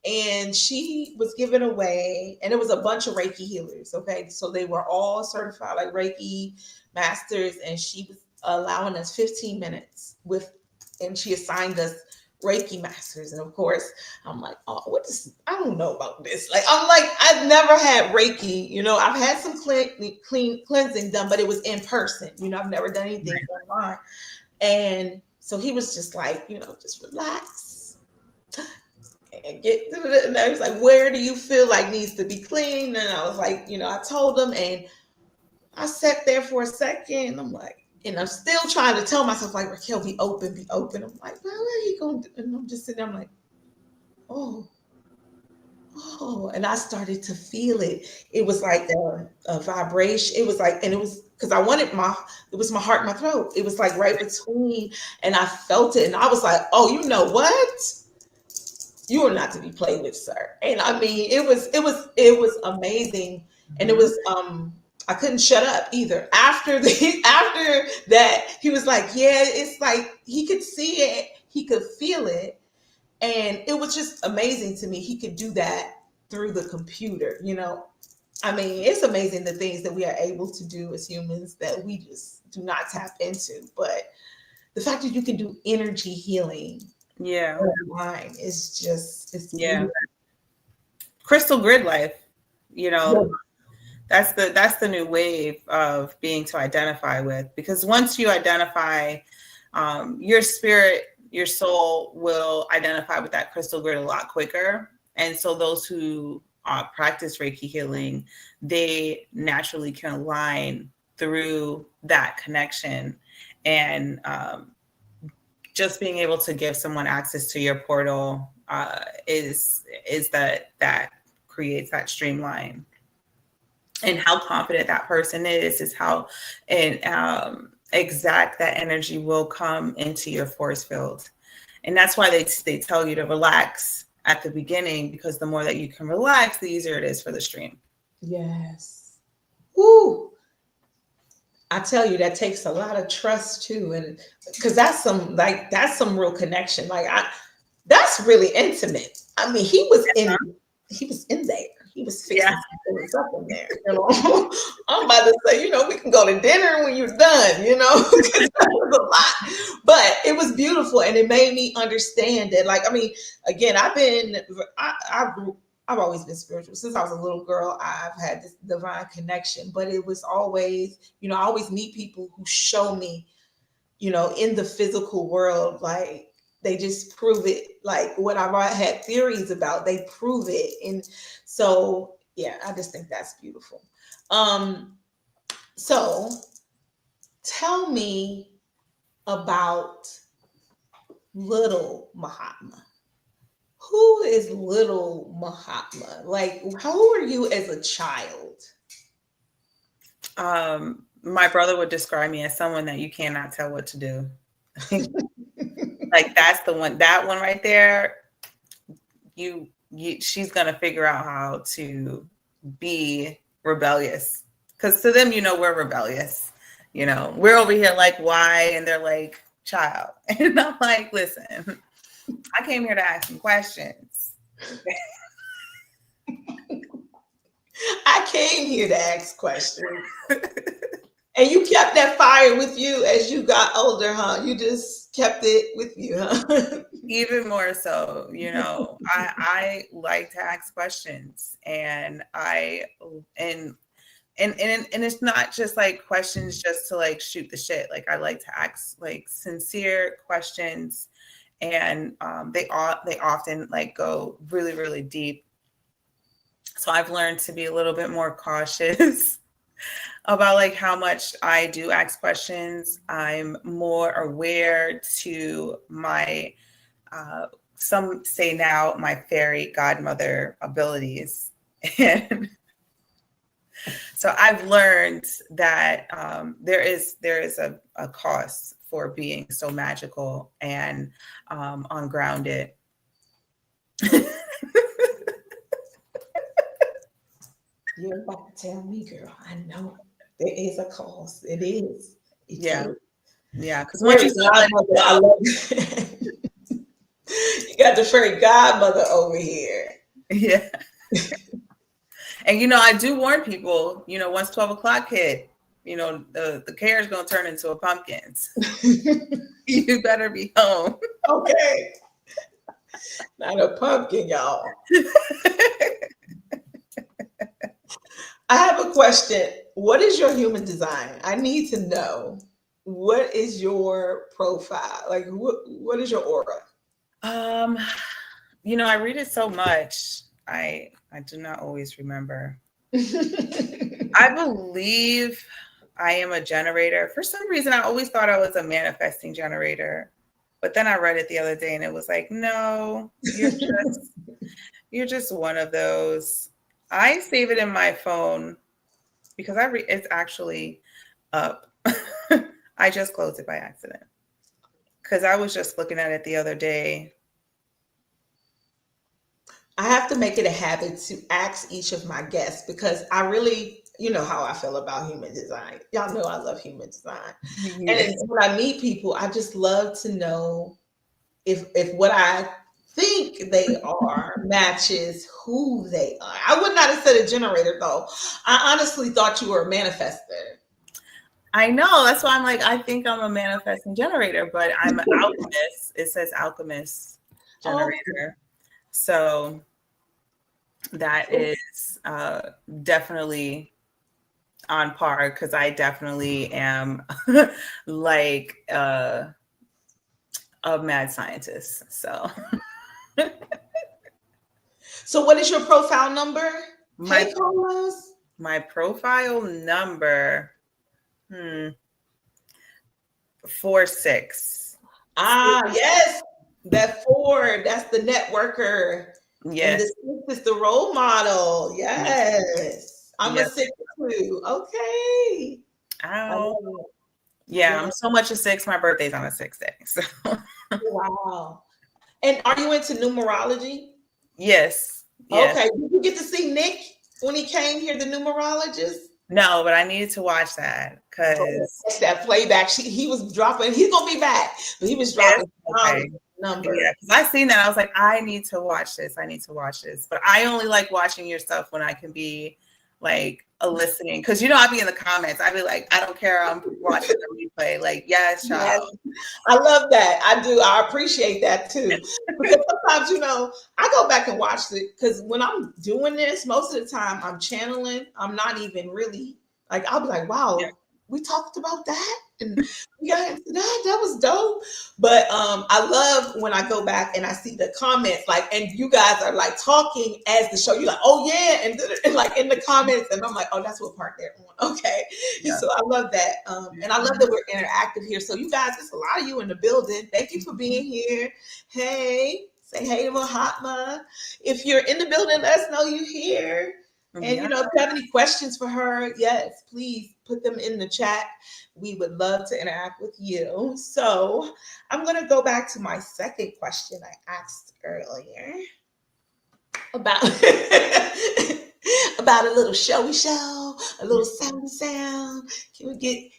And she was given away, and it was a bunch of Reiki healers. Okay. So they were all certified like Reiki masters. And she was allowing us 15 minutes and she assigned us Reiki masters. And of course, I'm like, oh, I don't know about this. Like, I'm like, I've never had Reiki. I've had some clean cleansing done, but it was in person. I've never done anything online. And so he was just like, just relax and get through it. And I was like, where do you feel like needs to be clean? And I was like, I told him, and I sat there for a second, and I'm like, and I'm still trying to tell myself, like, Raquel, be open, be open. I'm like, well, what are you going to do? And I'm just sitting there, I'm like, oh, and I started to feel it. It was like a vibration. It was like, and it was because it was my heart and my throat. It was like right between, and I felt it. And I was like, oh, you know what? You are not to be played with, sir. And I mean, it was amazing. And it was, I couldn't shut up either. After that, he was like, yeah, it's like he could see it, he could feel it. And it was just amazing to me. He could do that through the computer, I mean, it's amazing the things that we are able to do as humans that we just do not tap into. But the fact that you can do energy healing online is just, it's beautiful. Crystal grid life, that's the new wave of being to identify with, because once you identify, your spirit, your soul will identify with that crystal grid a lot quicker. And so those who practice Reiki healing, they naturally can align through that connection. And just being able to give someone access to your portal is that creates that streamline. And how confident that person is how exact that energy will come into your force field. And that's why they tell you to relax at the beginning, because the more that you can relax, the easier it is for the stream. Yes. Woo. I tell you, that takes a lot of trust too. And because that's some real connection. Like that's really intimate. I mean, he was in there. He was fixing stuff in there. I'm about to say, we can go to dinner when you're done, because that was a lot. But it was beautiful, and it made me understand that. Like, I mean, again, I've always been spiritual. Since I was a little girl, I've had this divine connection, but it was always, I always meet people who show me, in the physical world, like, they just prove it. Like what I had theories about, they prove it. And so, yeah, I just think that's beautiful. So tell me about little Mahatma. Who is little Mahatma? Like, how were you as a child? My brother would describe me as someone that you cannot tell what to do. Like that's that one right there. She's gonna figure out how to be rebellious, because to them, we're rebellious. We're over here like, why? And they're like, child. And I'm like, listen, I came here to ask some questions. I came here to ask questions. And you kept that fire with you as you got older, huh? You just kept it with you, huh? Even more so, I like to ask questions, and and it's not just like questions just to like shoot the shit. Like I like to ask like sincere questions, and they often like go really, really deep. So I've learned to be a little bit more cautious about like how much I do ask questions. I'm more aware to my, some say now, my fairy godmother abilities. And so I've learned that there is a cost for being so magical and ungrounded. You're about to tell me, girl. I know there is a cause. It is. It Yeah. is. Yeah. Because once Fairy you start letting godmother, it I go, love it. You got the fairy godmother over here. yeah. And I do warn people, once 12 o'clock hit, the care is going to turn into a pumpkins. You better be home. Okay. Not a pumpkin, y'all. I have a question. What is your human design? I need to know. What is your profile? Like, what is your aura? Um, I read it so much. I do not always remember. I believe I am a generator. For some reason, I always thought I was a manifesting generator. But then I read it the other day and it was like, no, you're just one of those. I save it in my phone because it's actually up. I just closed it by accident because I was just looking at it the other day. I have to make it a habit to ask each of my guests because I really, you know how I feel about human design. Y'all know I love human design. Yeah. And when I meet people, I just love to know if what I think they are matches who they are. I would not have said a generator though. I honestly thought you were a manifester. I know. That's why I'm like, I think I'm a manifesting generator, but I'm an alchemist. It says alchemist generator. So that is definitely on par because I definitely am like a mad scientist. So what is your profile number? my Hey, Carlos. my profile number 46. Yes. That 4, that's the networker. And Yes. the 6 is the role model. Yes. I'm a 6 too. Okay. Ow. Yeah, I'm so much a 6. My birthday's on a 6th day. So wow. And are you into numerology? Yes. Okay. Did you get to see Nick when he came here, the numerologist? No, but I needed to watch that because that playback. He was dropping. He's gonna be back, but he was dropping numbers. Yeah, because I seen that. I was like, I need to watch this. I need to watch this. But I only like watching your stuff when I can be like a listening. Because I'd be in the comments. I'd be like, I don't care. I'm watching the replay. Like, yes, child. Yes. I love that. I do. I appreciate that too. Because sometimes, I go back and watch it because when I'm doing this, most of the time I'm channeling. I'm not even really like, I'll be like, wow, we talked about that and we got into that. That was dope. But I love when I go back and I see the comments, like, and you guys are like talking as the show. You're like, oh yeah, and like in the comments, and I'm like, oh, that's what part they're on. Okay, so I love that, and I love that we're interactive here. So you guys, there's a lot of you in the building. Thank you for being here. Hey, say hey to Mahatma. If you're in the building, let us know you're here. And if you have any questions for her, yes, please put them in the chat. We would love to interact with you. So I'm going to go back to my second question I asked earlier about about a little showy show, a little sound. Can we get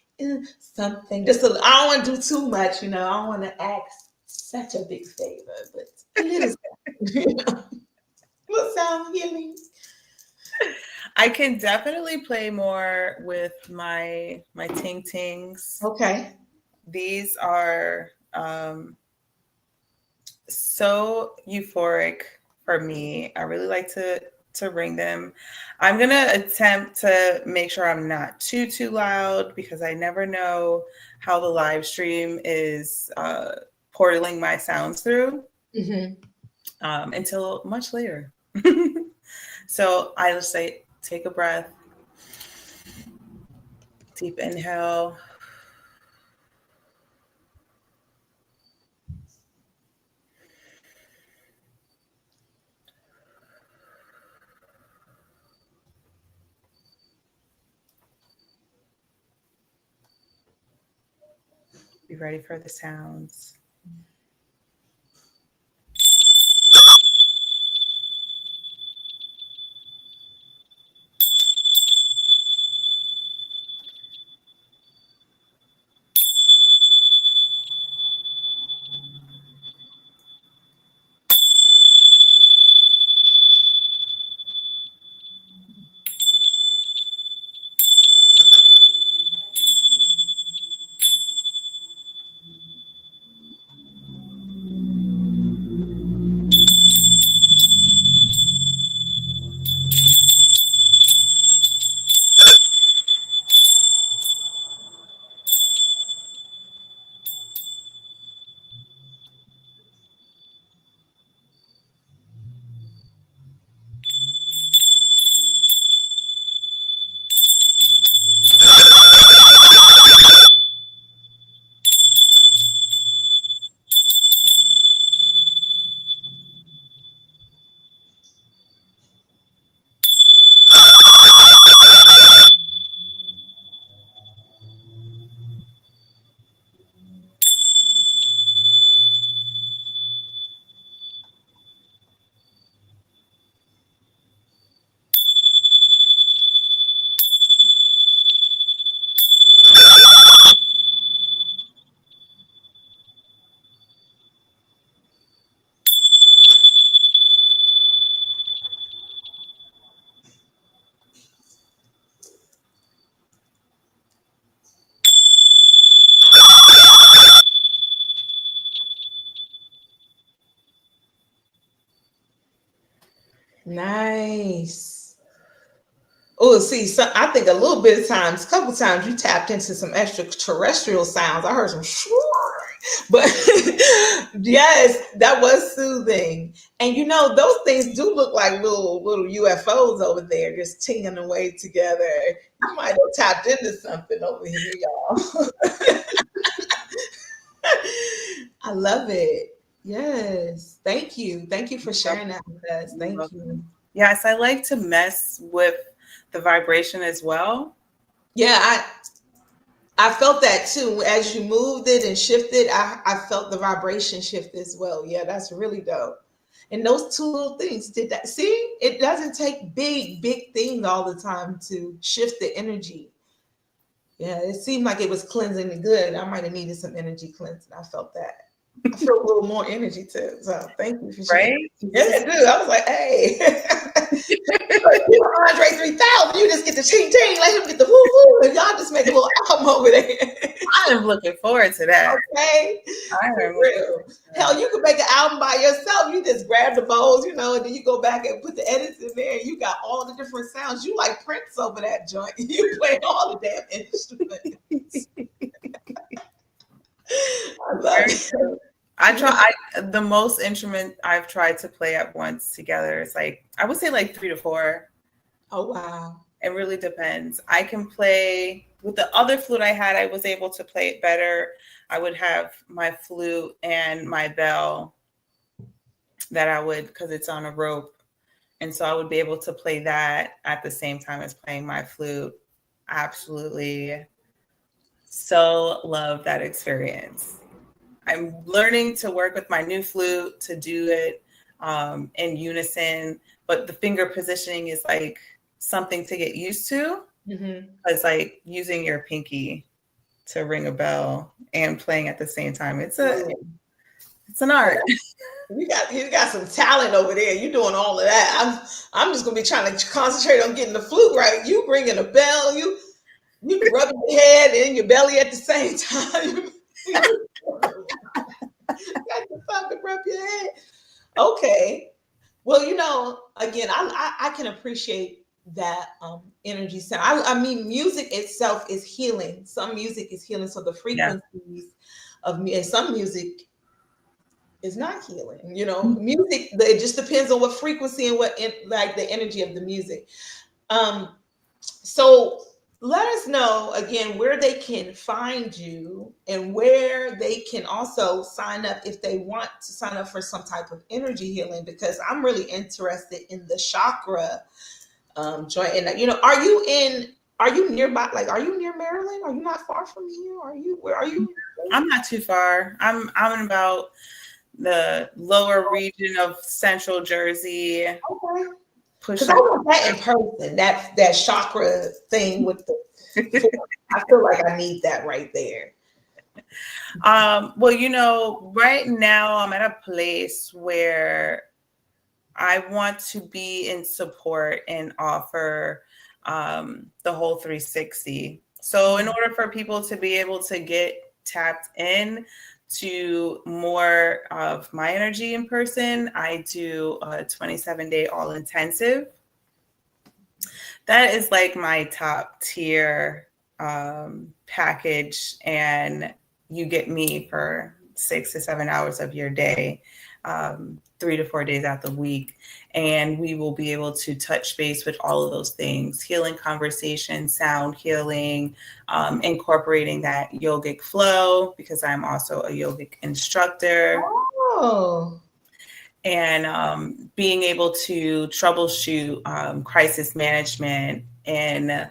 something? I don't want to do too much, I don't want to ask such a big favor, but a little sound, little sound healing. I can definitely play more with my ting tings. Okay. These are so euphoric for me. I really like to ring them. I'm gonna attempt to make sure I'm not too loud because I never know how the live stream is portaling my sounds through until much later. So I just say, take a breath, deep inhale. Be ready for the sounds. Nice. Oh, see, so I think a little bit of times, a couple times you tapped into some extraterrestrial sounds. I heard some but yes, that was soothing. And those things do look like little UFOs over there, just tingling away together. You might have tapped into something over here, y'all. I love it. Yes. Thank you. Thank you for sharing that with us. Thank you. Yes, I like to mess with the vibration as well. Yeah, I felt that too. As you moved it and shifted, I felt the vibration shift as well. Yeah, that's really dope. And those two little things did that. See, it doesn't take big things all the time to shift the energy. Yeah, it seemed like it was cleansing the good. I might have needed some energy cleansing. I felt that. I feel a little more energy too. So thank you for sharing. Right? Yeah, I do. I was like, hey. Andre 3000, you just get the ching ching, let him get the woo woo, and y'all just make a little album over there. I am looking forward to that. Okay. I am Real. Hell, you can make an album by yourself. You just grab the bowls, and then you go back and put the edits in there, and you got all the different sounds. You like Prince over that joint. You play all the damn instruments. I love it. The most instrument I've tried to play at once together is I would say 3 to 4. Oh, wow. It really depends. I can play with the other flute I had. I was able to play it better. I would have my flute and my bell because it's on a rope. And so I would be able to play that at the same time as playing my flute. Absolutely. So love that experience. I'm learning to work with my new flute to do it in unison, but the finger positioning is something to get used to. It's using your pinky to ring a bell and playing at the same time. It's an art. You got some talent over there. You're doing all of that. I'm just gonna be trying to concentrate on getting the flute right. You bringing a bell. You rubbing your head and your belly at the same time. Got the something to rub your head. Okay. Well, again, I can appreciate that energy sound. I mean, music itself is healing. Some music is healing, so the frequencies of me, and some music is not healing. Music, it just depends on what frequency and the energy of the music. So let us know again where they can find you and where they can also sign up if they want to sign up for some type of energy healing, because I'm really interested in the chakra joint. And are you nearby? Are you near Maryland? Are you not far from here? Where are you? I'm not too far. I'm in about the lower region of central Jersey. Okay. Because I want that in person, that chakra thing with the I feel like I need that right there. Well, right now I'm at a place where I want to be in support and offer the whole 360. So in order for people to be able to get tapped in to more of my energy in person, I do a 27-day all intensive. That is my top tier package, and you get me for 6 to 7 hours of your day, 3 to 4 days out the week. And we will be able to touch base with all of those things: healing conversation, sound healing, incorporating that yogic flow, because I'm also a yogic instructor. Oh. And being able to troubleshoot crisis management in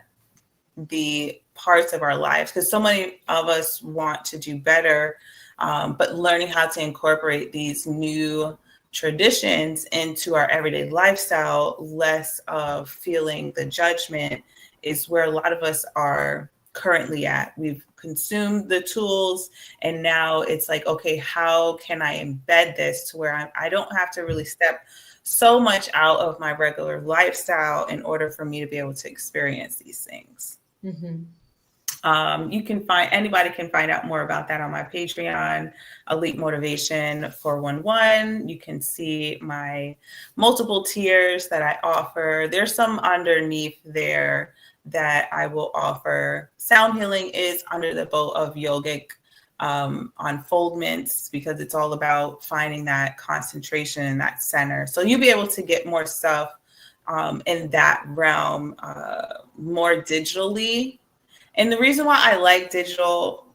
the parts of our lives, because so many of us want to do better, but learning how to incorporate these new traditions into our everyday lifestyle, less of feeling the judgment, is where a lot of us are currently at. We've consumed the tools, and now it's okay, how can I embed this to where I don't have to really step so much out of my regular lifestyle in order for me to be able to experience these things. Mm-hmm. Anybody can find out more about that on my Patreon, Elite Motivation 411. You can see my multiple tiers that I offer. There's some underneath there that I will offer. Sound healing is under the boat of yogic unfoldments, because it's all about finding that concentration in that center. So you'll be able to get more stuff in that realm more digitally. And the reason why I like digital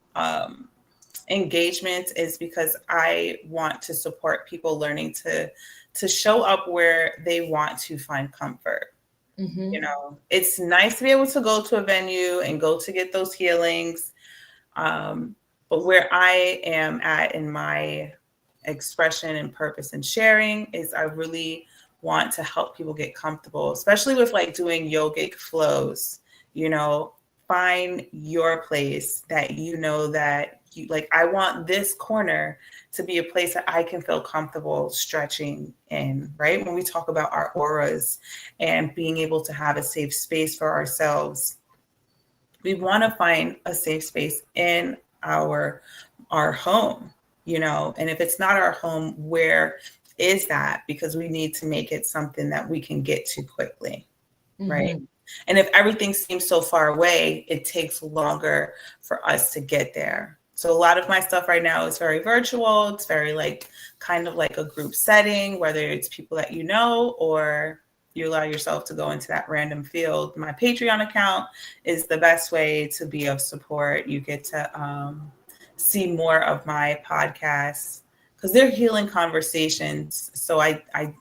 engagements is because I want to support people learning to show up where they want to find comfort. Mm-hmm. You know, it's nice to be able to go to a venue and go to get those healings. But where I am at in my expression and purpose and sharing is I really want to help people get comfortable, especially with like doing yogic flows. You know, find your place that you know that you like. I want this corner to be a place that I can feel comfortable stretching in, right? When we talk about our auras and being able to have a safe space for ourselves, we want to find a safe space in our home, you know. And if it's not our home, where is that? Because we need to make it something that we can get to quickly, right? And if everything seems so far away, it takes longer for us to get there. So a lot of my stuff right now is very virtual. It's very like kind of like a group setting, whether it's people that you know or you allow yourself to go into that random field. My Patreon account is the best way to be of support. You get to see more of my podcasts because they're healing conversations. So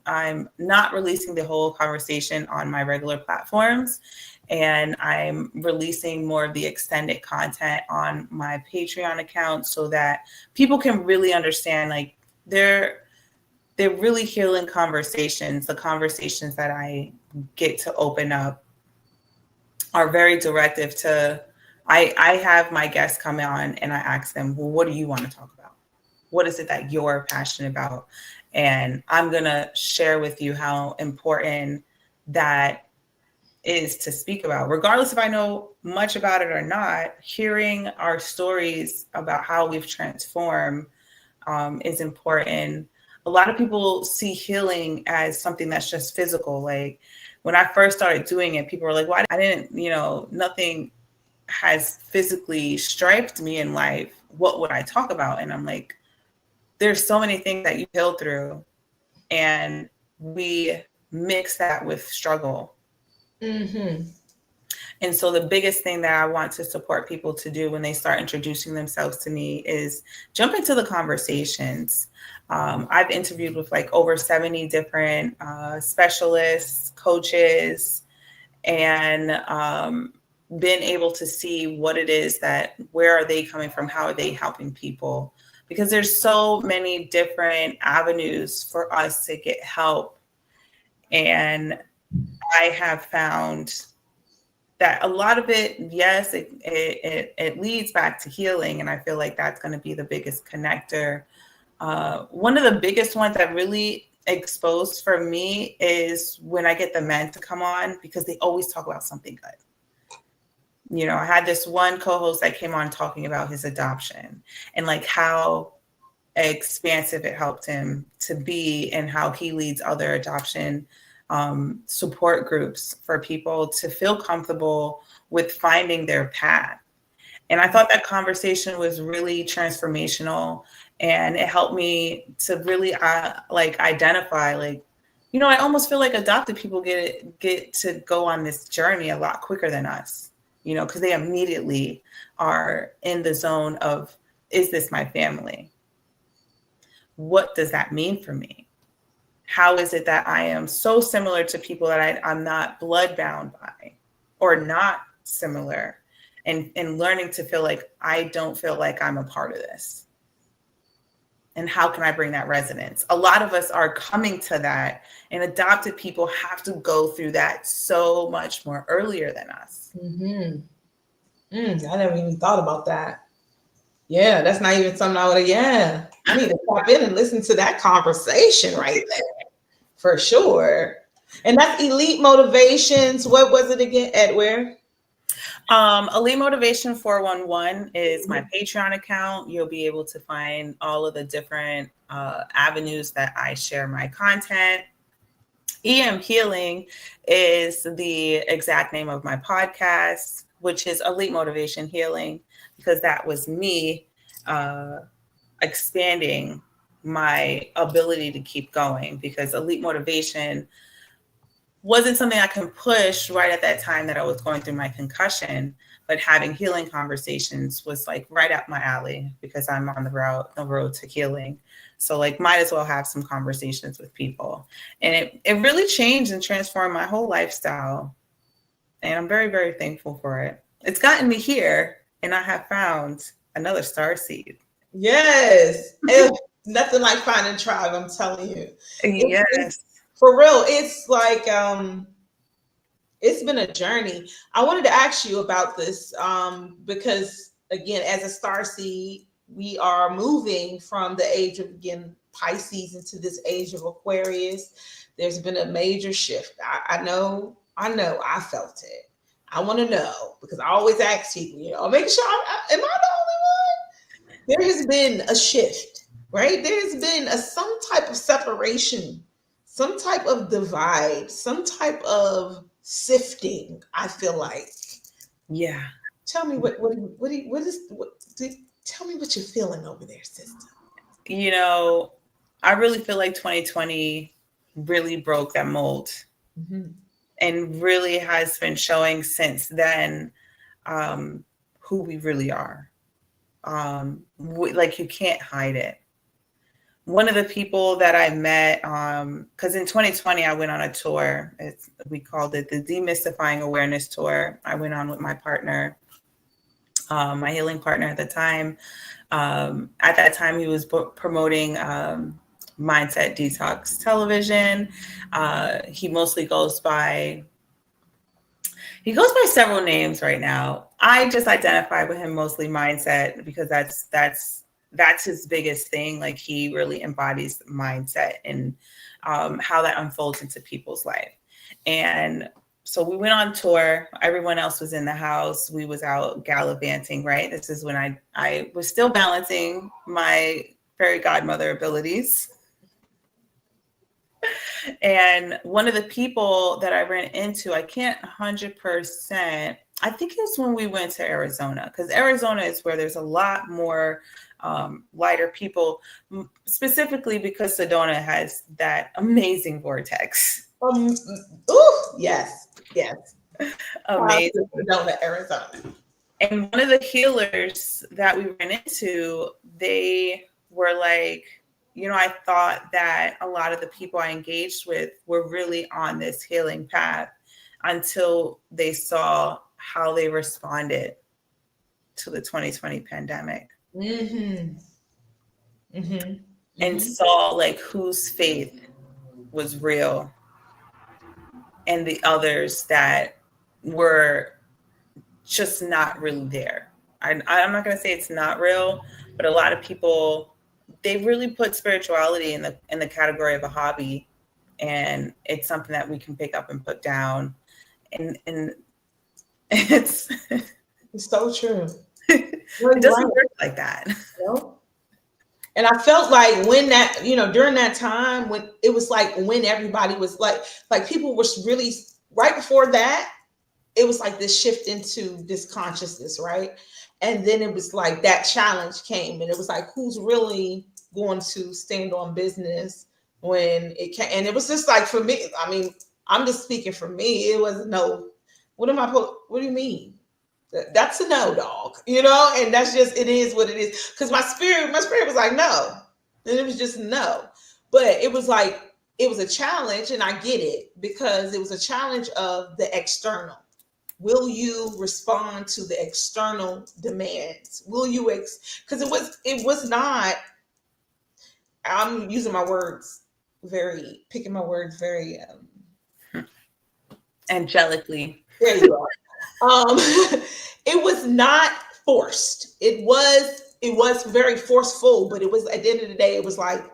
I'm not releasing the whole conversation on my regular platforms, and I'm releasing more of the extended content on my Patreon account so that people can really understand, like, they're really healing conversations. The conversations that I get to open up are very directive to, I have my guests come on and I ask them, well, what do you want to talk about? What is it that you're passionate about? And I'm going to share with you how important that is to speak about. Regardless if I know much about it or not, hearing our stories about how we've transformed is important. A lot of people see healing as something that's just physical. Like when I first started doing it, people were like, why? I didn't, nothing has physically striped me in life. What would I talk about? And I'm like, there's so many things that you heal through, and we mix that with struggle. Mm-hmm. And so the biggest thing that I want to support people to do when they start introducing themselves to me is jump into the conversations. I've interviewed with like over 70 different specialists, coaches, and been able to see what it is where are they coming from? How are they helping people? Because there's so many different avenues for us to get help. And I have found that a lot of it, yes, it leads back to healing. And I feel like that's going to be the biggest connector. One of the biggest ones that really exposed for me is when I get the men to come on, because they always talk about something good. I had this one co-host that came on talking about his adoption and like how expansive it helped him to be, and how he leads other adoption support groups for people to feel comfortable with finding their path. And I thought that conversation was really transformational, and it helped me to really identify, I almost feel like adopted people get to go on this journey a lot quicker than us, because they immediately are in the zone of, is this my family? What does that mean for me? How is it that I am so similar to people that I'm not bloodbound by, or not similar, and learning to feel like I don't feel like I'm a part of this? And how can I bring that resonance? A lot of us are coming to that, and adopted people have to go through that so much more earlier than us. Mm-hmm. I never even thought about that. Yeah, that's not even something I would have. I need to pop in and listen to that conversation right there, for sure. And that's Elite Motivations. What was it again? At where? Elite Motivation 411 is my Patreon account. You'll be able to find all of the different avenues that I share my content. EM Healing is the exact name of my podcast, which is Elite Motivation Healing, because that was me expanding my ability to keep going, because Elite Motivation wasn't something I can push right at that time that I was going through my concussion, but having healing conversations was like right up my alley, because I'm on the road to healing. So like, might as well have some conversations with people. And it really changed and transformed my whole lifestyle. And I'm very, very thankful for it. It's gotten me here, and I have found another starseed. Yes. It's nothing like finding tribe, I'm telling you. Yes. For real, it's like it's been a journey. I wanted to ask you about this because, again, as a starseed, we are moving from the age of, again, Pisces into this age of Aquarius. There's been a major shift. I know, I felt it. I want to know, because I always ask people, make sure, am I the only one? There has been a shift, right? There's been some type of separation, some type of divide, some type of sifting, I feel like. Yeah. Tell me tell me what you're feeling over there, sister. I really feel like 2020 really broke that mold, and really has been showing since then who we really are. Like, you can't hide it. One of the people that I met, because in 2020, I went on a tour. We called it the Demystifying Awareness Tour. I went on with my partner, my healing partner at the time. At that time, he was promoting Mindset Detox Television. He mostly goes by several names right now. I just identify with him mostly Mindset, because that's his biggest thing. Like, he really embodies mindset and how that unfolds into people's life. And so we went on tour. Everyone else was in the house. We was out gallivanting, right? This is when I was still balancing my fairy godmother abilities. And one of the people that I ran into, I can't 100%, I think it was when we went to Arizona, because Arizona is where there's a lot more lighter people, specifically because Sedona has that amazing vortex. Yes. Amazing. Sedona, Arizona. And one of the healers that we ran into, they were like, I thought that a lot of the people I engaged with were really on this healing path, until they saw how they responded to the 2020 pandemic. And saw like whose faith was real, and the others that were just not really there. I'm not going to say it's not real, but a lot of people, they really put spirituality in the category of a hobby, and it's something that we can pick up and put down, and it's so true. It doesn't work like that. And I felt like when that, during that time, when it was like, when everybody was like people were really, right before that, it was like this shift into this consciousness, right? And then it was like that challenge came, and it was like, who's really going to stand on business when it came? And it was just like, for me, I mean, I'm just speaking for me. It was no, what do you mean? That's a no, dog, and that's just, it is what it is. Because my spirit was like, no. And it was just no. But it was like, it was a challenge, and I get it, because it was a challenge of the external. Will you respond to the external demands? Will you, because it was not, I'm using my words picking my words very angelically. There you are. It was not forced. It was very forceful, but it was, at the end of the day, it was like,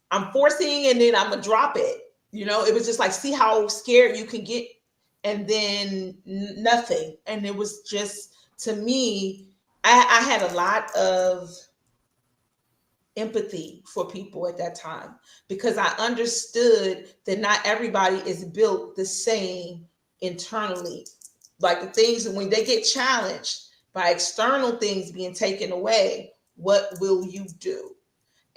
I'm forcing, and then I'm gonna drop it. It was just like, see how scared you can get, and then nothing. And it was just, to me, I had a lot of empathy for people at that time, because I understood that not everybody is built the same internally. Like the things, when they get challenged by external things being taken away, what will you do?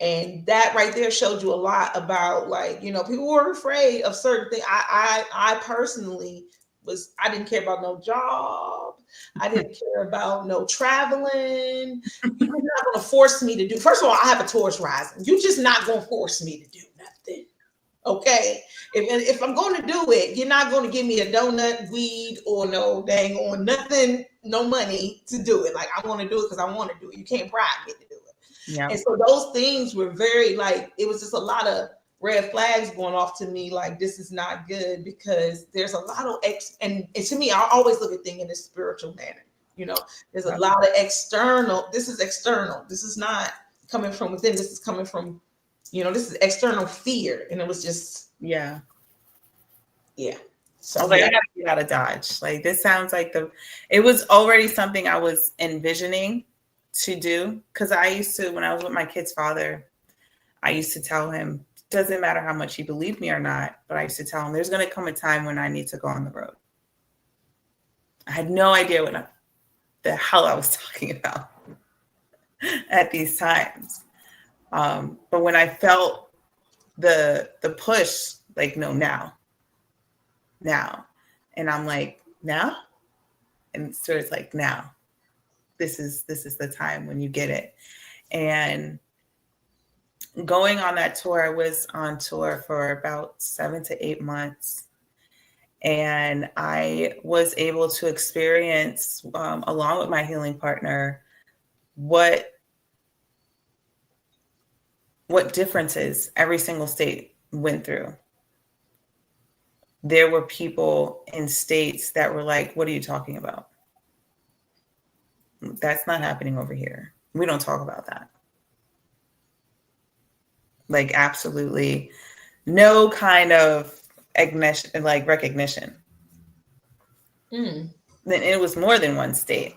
And that right there showed you a lot about, like, you know, people were afraid of certain things. I personally I didn't care about no job. I didn't care about no traveling. You're not going to force me to do. First of all, I have a Taurus rising. You're just not going to force me to do nothing. Okay. If I'm going to do it, you're not going to give me a donut, weed, or no dang on nothing, no money to do it. Like, I want to do it because I want to do it. You can't bribe me to do it. Yeah. And so those things were very, like, it was just a lot of red flags going off to me, like, this is not good, because there's a lot of and to me, I always look at things in a spiritual manner. You know, there's a lot of external. This is external. This is not coming from within. This is coming from, you know, this is external fear. And it was just, yeah. So I was like, I gotta get out of Dodge. Like, this sounds like it was already something I was envisioning to do. Cause I used to, when I was with my kid's father, I used to tell him, doesn't matter how much he believed me or not, but I used to tell him, there's going to come a time when I need to go on the road. I had no idea what the hell I was talking about at these times. But when I felt the push, like, no, now. And I'm like, now? And so it's like, now. This is the time when you get it. And going on that tour, I was on tour for about 7 to 8 months. And I was able to experience, along with my healing partner, what differences every single state went through. There were people in states that were like, what are you talking about? That's not happening over here. We don't talk about that. Like, absolutely no kind of recognition. Then it was more than one state,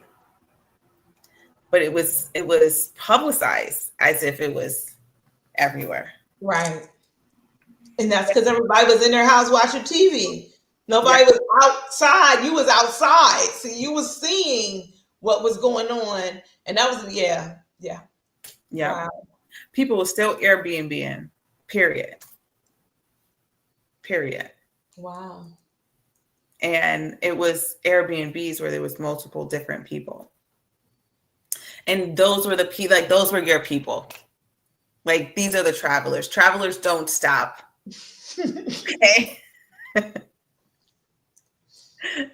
but it was publicized as if it was everywhere. Right. And that's because everybody was in their house watching TV. Nobody was outside. You was outside. So you was seeing what was going on. And that was, yeah. Wow. People were still Airbnb-ing, period. Wow. And it was Airbnbs where there was multiple different people. And those were those were your people. Like, these are the travelers. Travelers don't stop. Okay.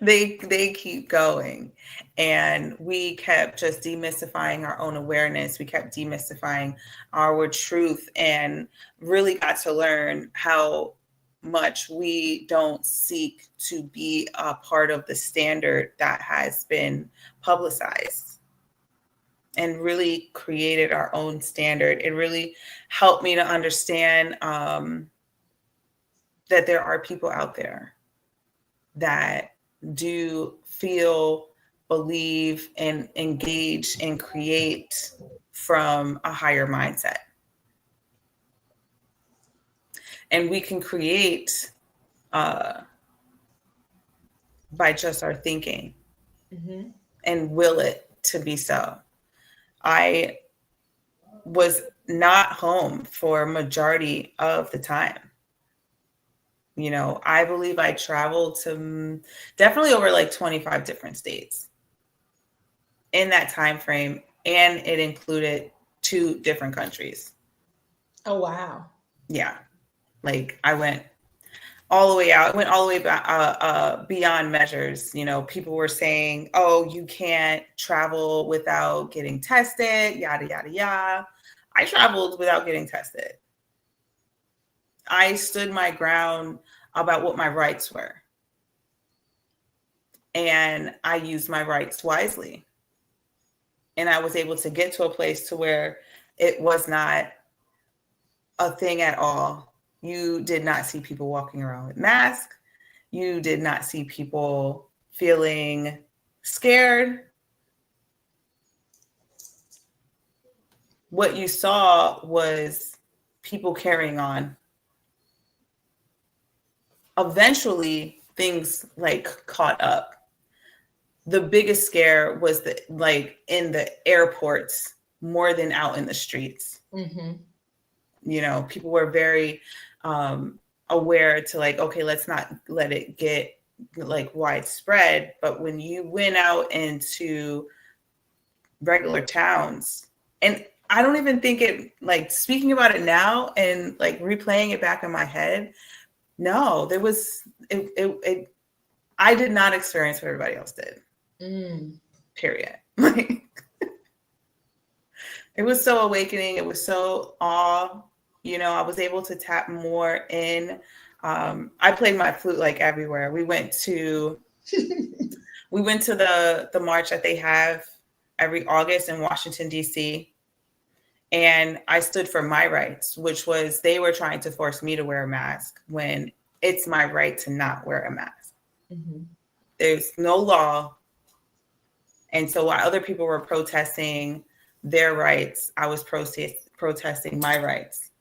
They keep going. And we kept just demystifying our own awareness. We kept demystifying our truth, and really got to learn how much we don't seek to be a part of the standard that has been publicized, and really created our own standard. It really helped me to understand that there are people out there that do feel, believe, and engage and create from a higher mindset. And we can create by just our thinking and will it to be so. I was not home for a majority of the time. You know, I believe I traveled to definitely over like 25 different states in that time frame, and it included 2 different countries. Oh, wow. Yeah. Like, I went all the way out. I went all the way back, beyond measures. You know, people were saying, oh, you can't travel without getting tested, yada, yada, yada. I traveled without getting tested. I stood my ground about what my rights were. And I used my rights wisely. And I was able to get to a place to where it was not a thing at all. You did not see people walking around with masks. You did not see people feeling scared. What you saw was people carrying on. Eventually, things like caught up. The biggest scare was in the airports more than out in the streets. People were very aware to okay, let's not let it get widespread. But when you went out into regular towns, and I don't even think it, speaking about it now and replaying it back in my head, no, there was it I did not experience what everybody else did. Period. It was so awakening. It was so awe. I was able to tap more in. I played my flute everywhere. We went to the march that they have every August in Washington, D.C. And I stood for my rights, which was they were trying to force me to wear a mask when it's my right to not wear a mask. There's no law. And so while other people were protesting their rights, I was protesting my rights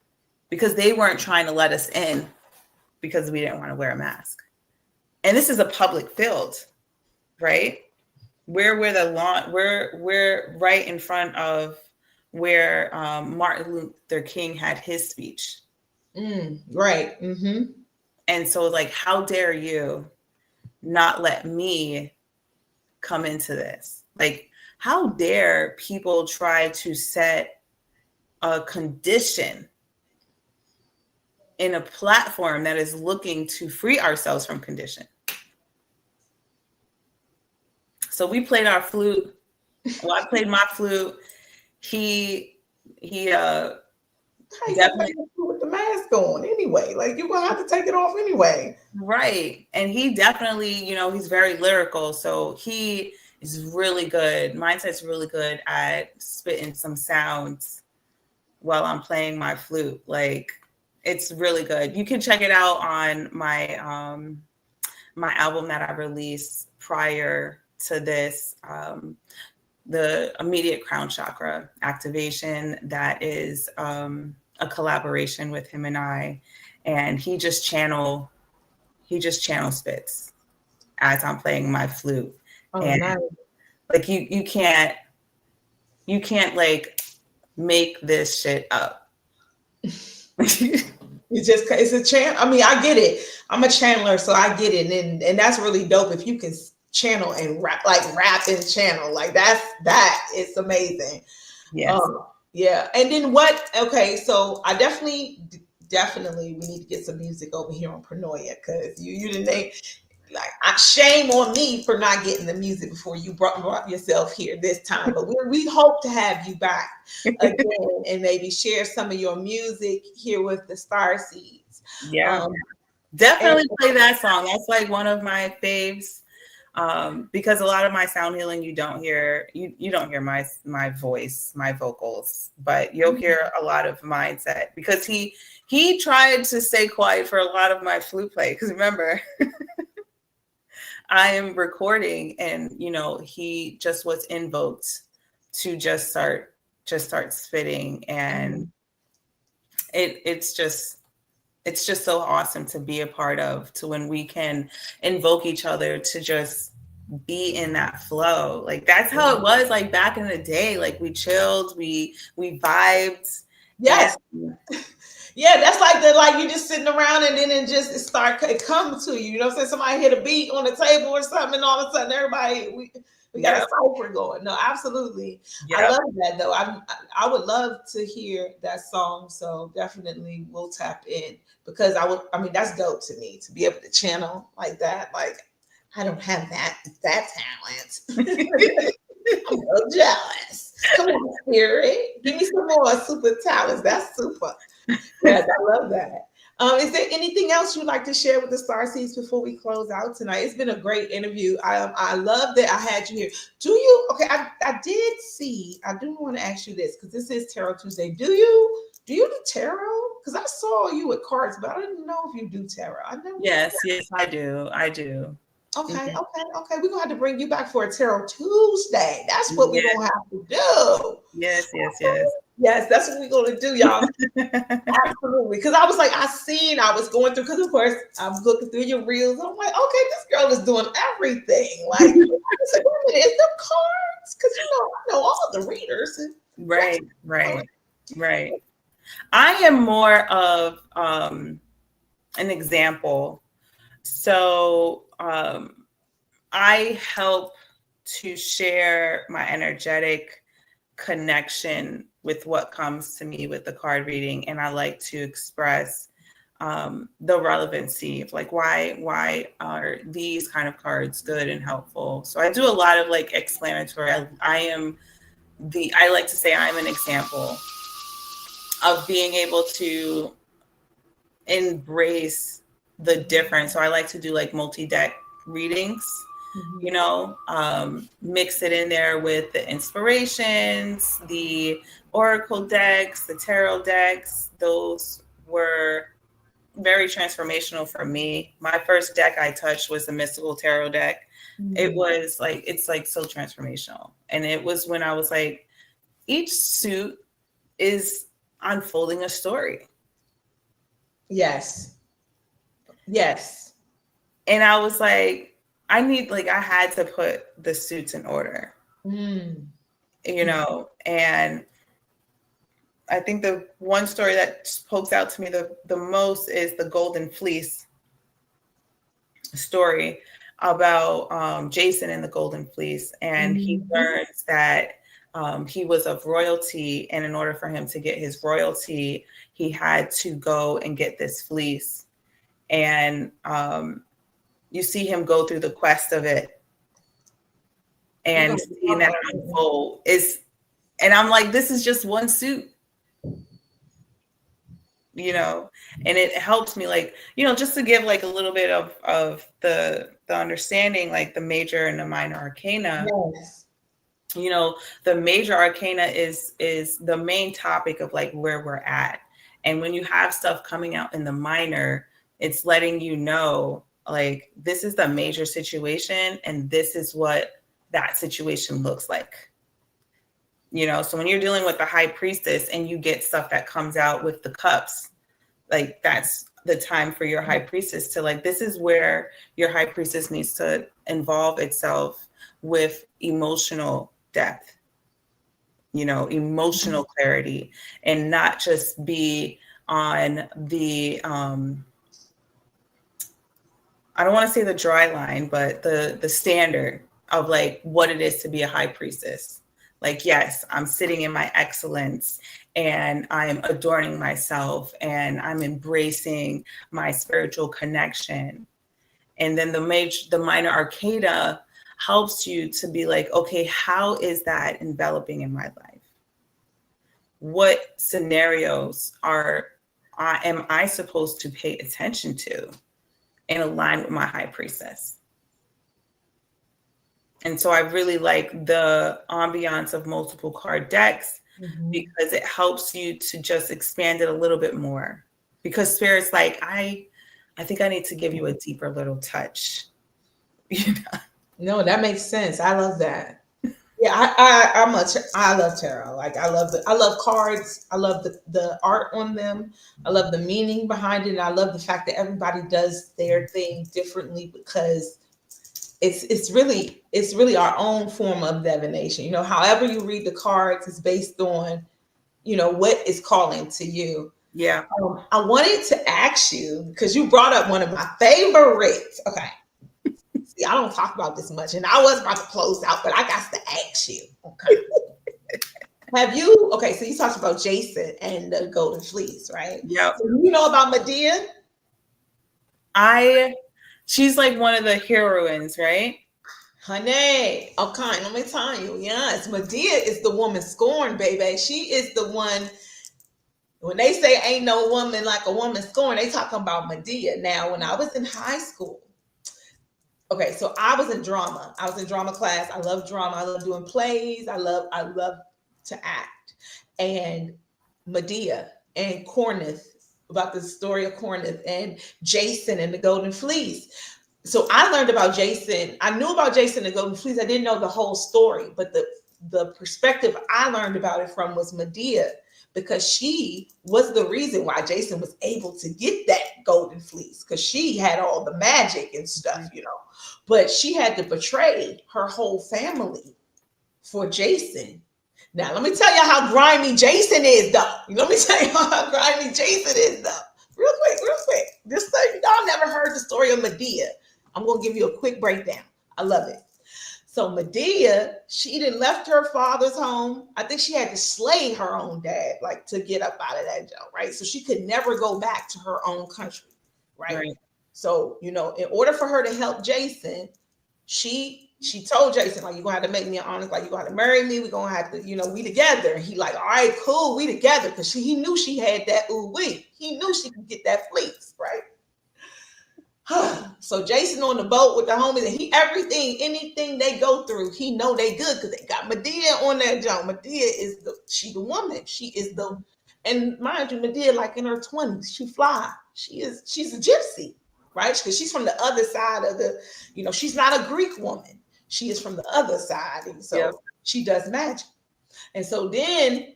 because they weren't trying to let us in because we didn't want to wear a mask. And this is a public field, right? We're right in front of where Martin Luther King had his speech. Right. And so how dare you not let me come into this? How dare people try to set a condition in a platform that is looking to free ourselves from condition? So we played our flute. Well, I played my flute. He definitely with the mask on anyway. You're gonna have to take it off anyway. Right. And he definitely, he's very lyrical. So he is really good. Mindset's really good at spitting some sounds while I'm playing my flute. It's really good. You can check it out on my my album that I released prior to this, the immediate crown chakra activation. That is a collaboration with him and I, and he just channel spits as I'm playing my flute. Oh, and nice. You can't make this shit up. It's a channel. I mean, I get it. I'm a channeler, so I get it. And that's really dope if you can channel and rap and channel. That is amazing. Yes. Yeah. And then what? Okay, so I definitely we need to get some music over here on Pronoia, because you didn't shame on me for not getting the music before you brought yourself here this time. But we hope to have you back again and maybe share some of your music here with the Starseeds. Yeah, definitely play that song. That's one of my faves. Because a lot of my sound healing, you don't hear my voice, my vocals, but you'll hear a lot of mindset, because he tried to stay quiet for a lot of my flute play. Because remember, I am recording, and he just was invoked to just start spitting, and it's just so awesome to be a part of, to when we can invoke each other to just be in that flow. That's how it was back in the day. We chilled, we vibed. Yes. Yeah, that's you just sitting around, and then it comes to you. You know what I'm saying? Somebody hit a beat on the table or something, and all of a sudden everybody we got a cipher going. No, absolutely. Yep. I love that though. I would love to hear that song. So definitely we'll tap in, because that's dope to me to be able to channel like that. I don't have that talent. I'm so jealous. Come on, Spirit. Give me some more super talents. That's super. Yes, I love that. Is there anything else you'd like to share with the Starseeds before we close out tonight? It's been a great interview. I love that I had you here. Do you? Okay, I did see. I do want to ask you this, because this is Tarot Tuesday. Do you do tarot? because I saw you with cards, but I didn't know if you do tarot. I never. Yes, I do. Okay. We're gonna have to bring you back for a Tarot Tuesday. That's what we're gonna have to do. Yes. Yes, that's what we're gonna do, y'all. Absolutely. Because I was like, I was going through, because of course I'm looking through your reels. I'm like, okay, this girl is doing everything. Like, I was like, wait a minute, is there cards? Because I know all the readers. Right. I am more of an example. So I help to share my energetic connection with what comes to me with the card reading, and I like to express the relevancy of like why are these kind of cards good and helpful. So I do a lot of like explanatory. I like to say I'm an example of being able to embrace the difference. So I like to do like multi-deck readings, mix it in there with the inspirations, the oracle decks, the tarot decks. Those were very transformational for me. My first deck I touched was the mystical tarot deck. It was like, it's like so transformational. And it was when I was like, each suit is unfolding a story. Yes. And I was like, I had to put the suits in order, and I think the one story that pokes out to me the most is the Golden Fleece story about Jason and the Golden Fleece. And he learns that he was of royalty, and in order for him to get his royalty, he had to go and get this fleece. And you see him go through the quest of it, and seeing that unfold and I'm like, this is just one suit, and it helps me, like, just to give like a little bit of the understanding, like the major and the minor arcana. Yes. The major arcana is the main topic of like where we're at. And when you have stuff coming out in the minor, it's letting you know, like, this is the major situation and this is what that situation looks like. So when you're dealing with the high priestess and you get stuff that comes out with the cups, like that's the time for your high priestess to, like, this is where your high priestess needs to involve itself with emotional depth, emotional clarity, and not just be on the, I don't want to say the dry line, but the standard of like what it is to be a high priestess. Like, yes, I'm sitting in my excellence and I'm adorning myself and I'm embracing my spiritual connection. And then the minor arcana helps you to be like, okay, how is that enveloping in my life? What scenarios am I supposed to pay attention to and align with my high priestess? And so I really like the ambiance of multiple card decks because it helps you to just expand it a little bit more. Because Spirit's like, I think I need to give you a deeper little touch. No, that makes sense. I love that. Yeah, I love tarot. Like, I love cards. I love the art on them. I love the meaning behind it. And I love the fact that everybody does their thing differently, because it's really our own form of divination. However you read the cards is based on, what is calling to you. Yeah. I wanted to ask you, because you brought up one of my favorites. Okay. See, I don't talk about this much, and I was about to close out, but I got to ask you. Okay. So you talked about Jason and the Golden Fleece, right? Yeah. So you know about Medea? She's like one of the heroines, right? Honey, okay, let me tell you. Yes, Medea is the woman scorned, baby. She is the one. When they say ain't no woman like a woman scorned, they talking about Medea. Now, when I was in high school, okay, so I was in drama. I was in drama class. I love drama. I love doing plays. I love to act. And Medea and Cornith about the story of Corinth and Jason and the Golden Fleece. So I learned about Jason. I knew about Jason and the Golden Fleece. I didn't know the whole story, but the perspective I learned about it from was Medea, because she was the reason why Jason was able to get that golden fleece, because she had all the magic and stuff, you know. But she had to betray her whole family for Jason. Now, let me tell you how grimy Jason is, though. Let me tell you how grimy Jason is, though. Real quick. Just so y'all never heard the story of Medea. I'm going to give you a quick breakdown. I love it. So Medea, she didn't left her father's home. I think she had to slay her own dad, like to get up out of that jail, right? So she could never go back to her own country, right? So, in order for her to help Jason, she told Jason, like, you're gonna have to make me an honest, like, you're gonna have to marry me. We're gonna have to, we together. And he like, all right, cool, we together. Because he knew she had that ooh-wee. He knew she could get that fleece, right? So Jason on the boat with the homies, and anything they go through, he know they good because they got Medea on that jump. Medea is the woman. She is and mind you, Medea like in her 20s, she fly. She's a gypsy, right? Because she's from the other side of she's not a Greek woman. She is from the other side, and so she does magic. And so then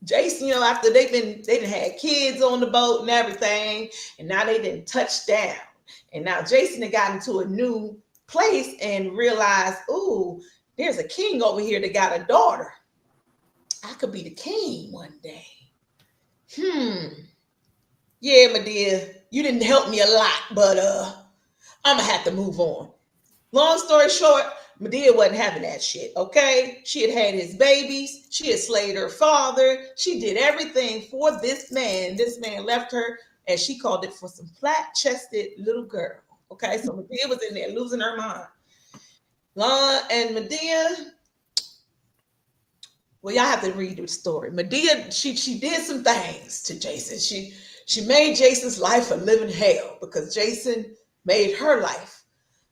Jason, after they done had kids on the boat and everything, and now they didn't touch down. And now Jason had gotten to a new place and realized, ooh, there's a king over here that got a daughter. I could be the king one day. Yeah, Medea, you didn't help me a lot, but I'm gonna have to move on. Long story short, Medea wasn't having that shit, okay? She had his babies. She had slayed her father. She did everything for this man. This man left her, and she called it for some flat-chested little girl, okay? So Medea was in there losing her mind. And Medea, well, y'all have to read the story. Medea, she did some things to Jason. She made Jason's life a living hell because Jason made her life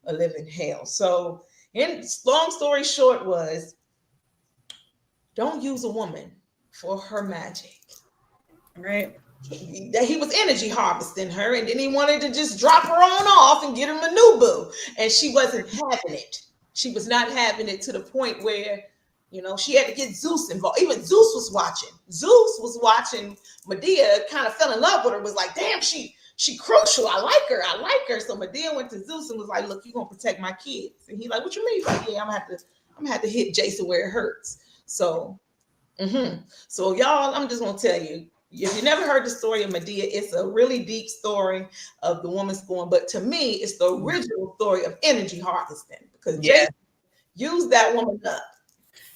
a living hell. So, long story short was, don't use a woman for her magic. Right. He was energy harvesting her, and then he wanted to just drop her on off and get him a new boo. And she wasn't having it. She was not having it to the point where, she had to get Zeus involved. Even Zeus was watching. Zeus was watching Medea, kind of fell in love with her, was like, damn, she crucial. I like her. So Medea went to Zeus and was like, look, you're gonna protect my kids. And he like, what you mean? He's like, yeah, I'm gonna have to hit Jason where it hurts. So so y'all, I'm just gonna tell you, if you never heard the story of Medea, it's a really deep story of the woman scorn. But to me, it's the original story of energy harvesting, because Jason used that woman up.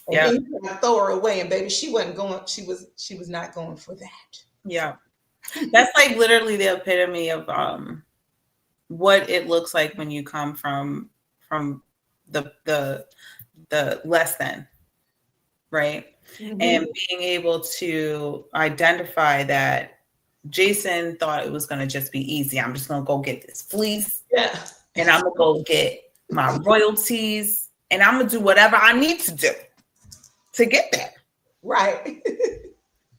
And then he tried to throw her away, and baby, she wasn't going. She was not going for that. Yeah. That's like literally the epitome of what it looks like when you come from the less than, right? Mm-hmm. And being able to identify that Jason thought it was going to just be easy. I'm just going to go get this fleece, and I'm going to go get my royalties, and I'm going to do whatever I need to do to get there. Right.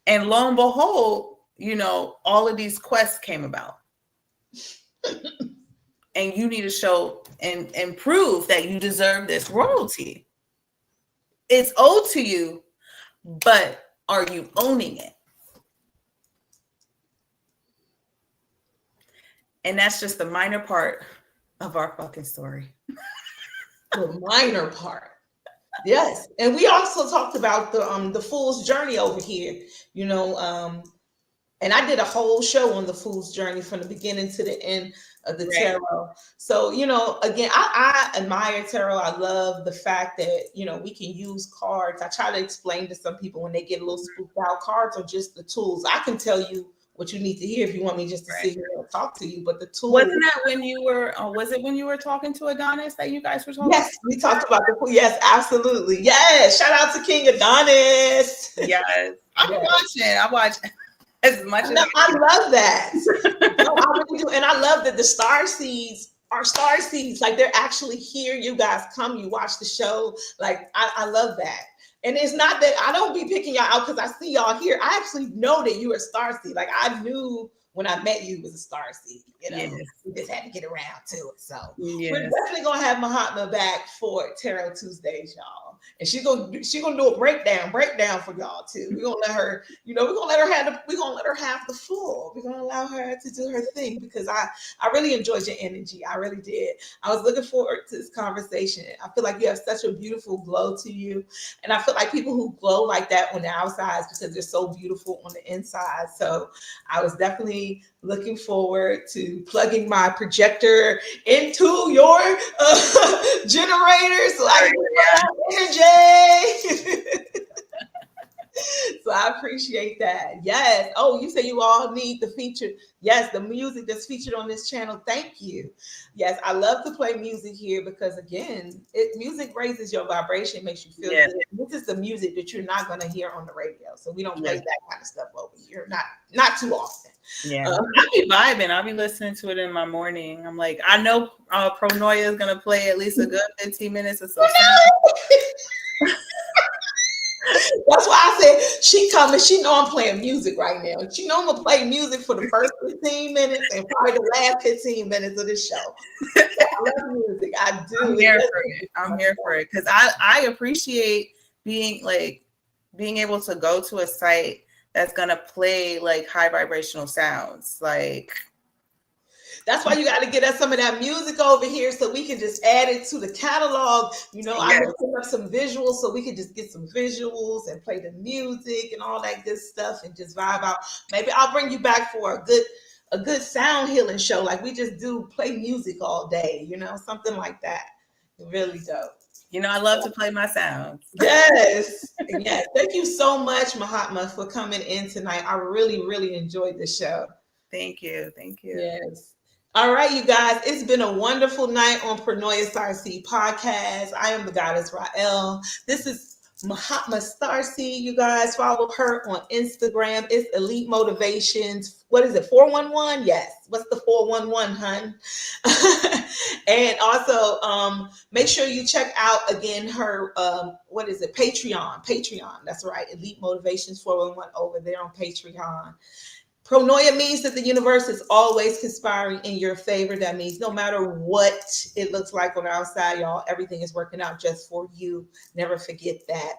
And lo and behold, all of these quests came about. And you need to show and prove that you deserve this royalty. It's owed to you, but are you owning it? And that's just the minor part of our fucking story. The minor part. Yes. And we also talked about the fool's journey over here, and I did a whole show on the fool's journey from the beginning to the end of the tarot. So, again, I admire tarot. I love the fact that, we can use cards. I try to explain to some people when they get a little spooked out, cards are just the tools. I can tell you what you need to hear if you want me just to sit here and talk to you. But the tool. Wasn't that when you were? Was it when you were talking to Adonis that you guys were talking? Yes, we talked about the tool. Yes, absolutely. Yes, shout out to King Adonis. Yes, I'm watching. I watch as much as I love that. No, I really do, and I love that the Starseeds are Starseeds. Like, they're actually here. You guys come, you watch the show. Like, I love that. And it's not that I don't be picking y'all out because I see y'all here. I actually know that you are Starseed. Like, I knew when I met you, it was a Starseed. You know, Yes. we just had to get around to it. So Yes. we're definitely gonna have Mahatma back for Tarot Tuesdays, y'all. And she's gonna do a breakdown for y'all too. We're gonna let her, we're gonna let her have the full. We're gonna allow her to do her thing because I really enjoyed your energy. I really did. I was looking forward to this conversation. I feel like you have such a beautiful glow to you. And I feel like people who glow like that on the outside is because they're so beautiful on the inside. So I was definitely looking forward to plugging my projector into your generator so I can get energy. So I appreciate that. Yes. Oh, you say you all need the feature. Yes, the music that's featured on this channel. Thank you. Yes, I love to play music here because again, music raises your vibration, makes you feel good. This is the music that you're not going to hear on the radio. So we don't play that kind of stuff over here. Not too often. Yeah, I'll be vibing. I'll be listening to it in my morning. I'm like, I know Pronoia is going to play at least a good 15 minutes or so. That's why I said she coming. She know I'm playing music right now. She know I'm gonna play music for the first 15 minutes and probably the last 15 minutes of the show. I love music. I do. I'm here for it because I appreciate being able to go to a site that's gonna play like high vibrational sounds. Like that's why you got to get us some of that music over here so we can just add it to the catalog. I'm gonna put up some visuals so we can just get some visuals and play the music and all that good stuff and just vibe out. Maybe I'll bring you back for a good sound healing show, like we just do, play music all day, something like that. Really dope. I love to play my sounds. Yes. Yes. Thank you so much, Mahatma, for coming in tonight. I really, really enjoyed the show. Thank you. Yes. All right, you guys, it's been a wonderful night on Pronoia Starseed podcast. I am the goddess Rael. This is Mahatma Starseed. You guys follow her on Instagram. It's Elite Motivations. What is it? 411? Yes. What's the 411, hun? And also, make sure you check out again her Patreon. That's right. Elite Motivations 411 over there on Patreon. Pronoia means that the universe is always conspiring in your favor. That means no matter what it looks like on the outside, y'all, everything is working out just for you. Never forget that.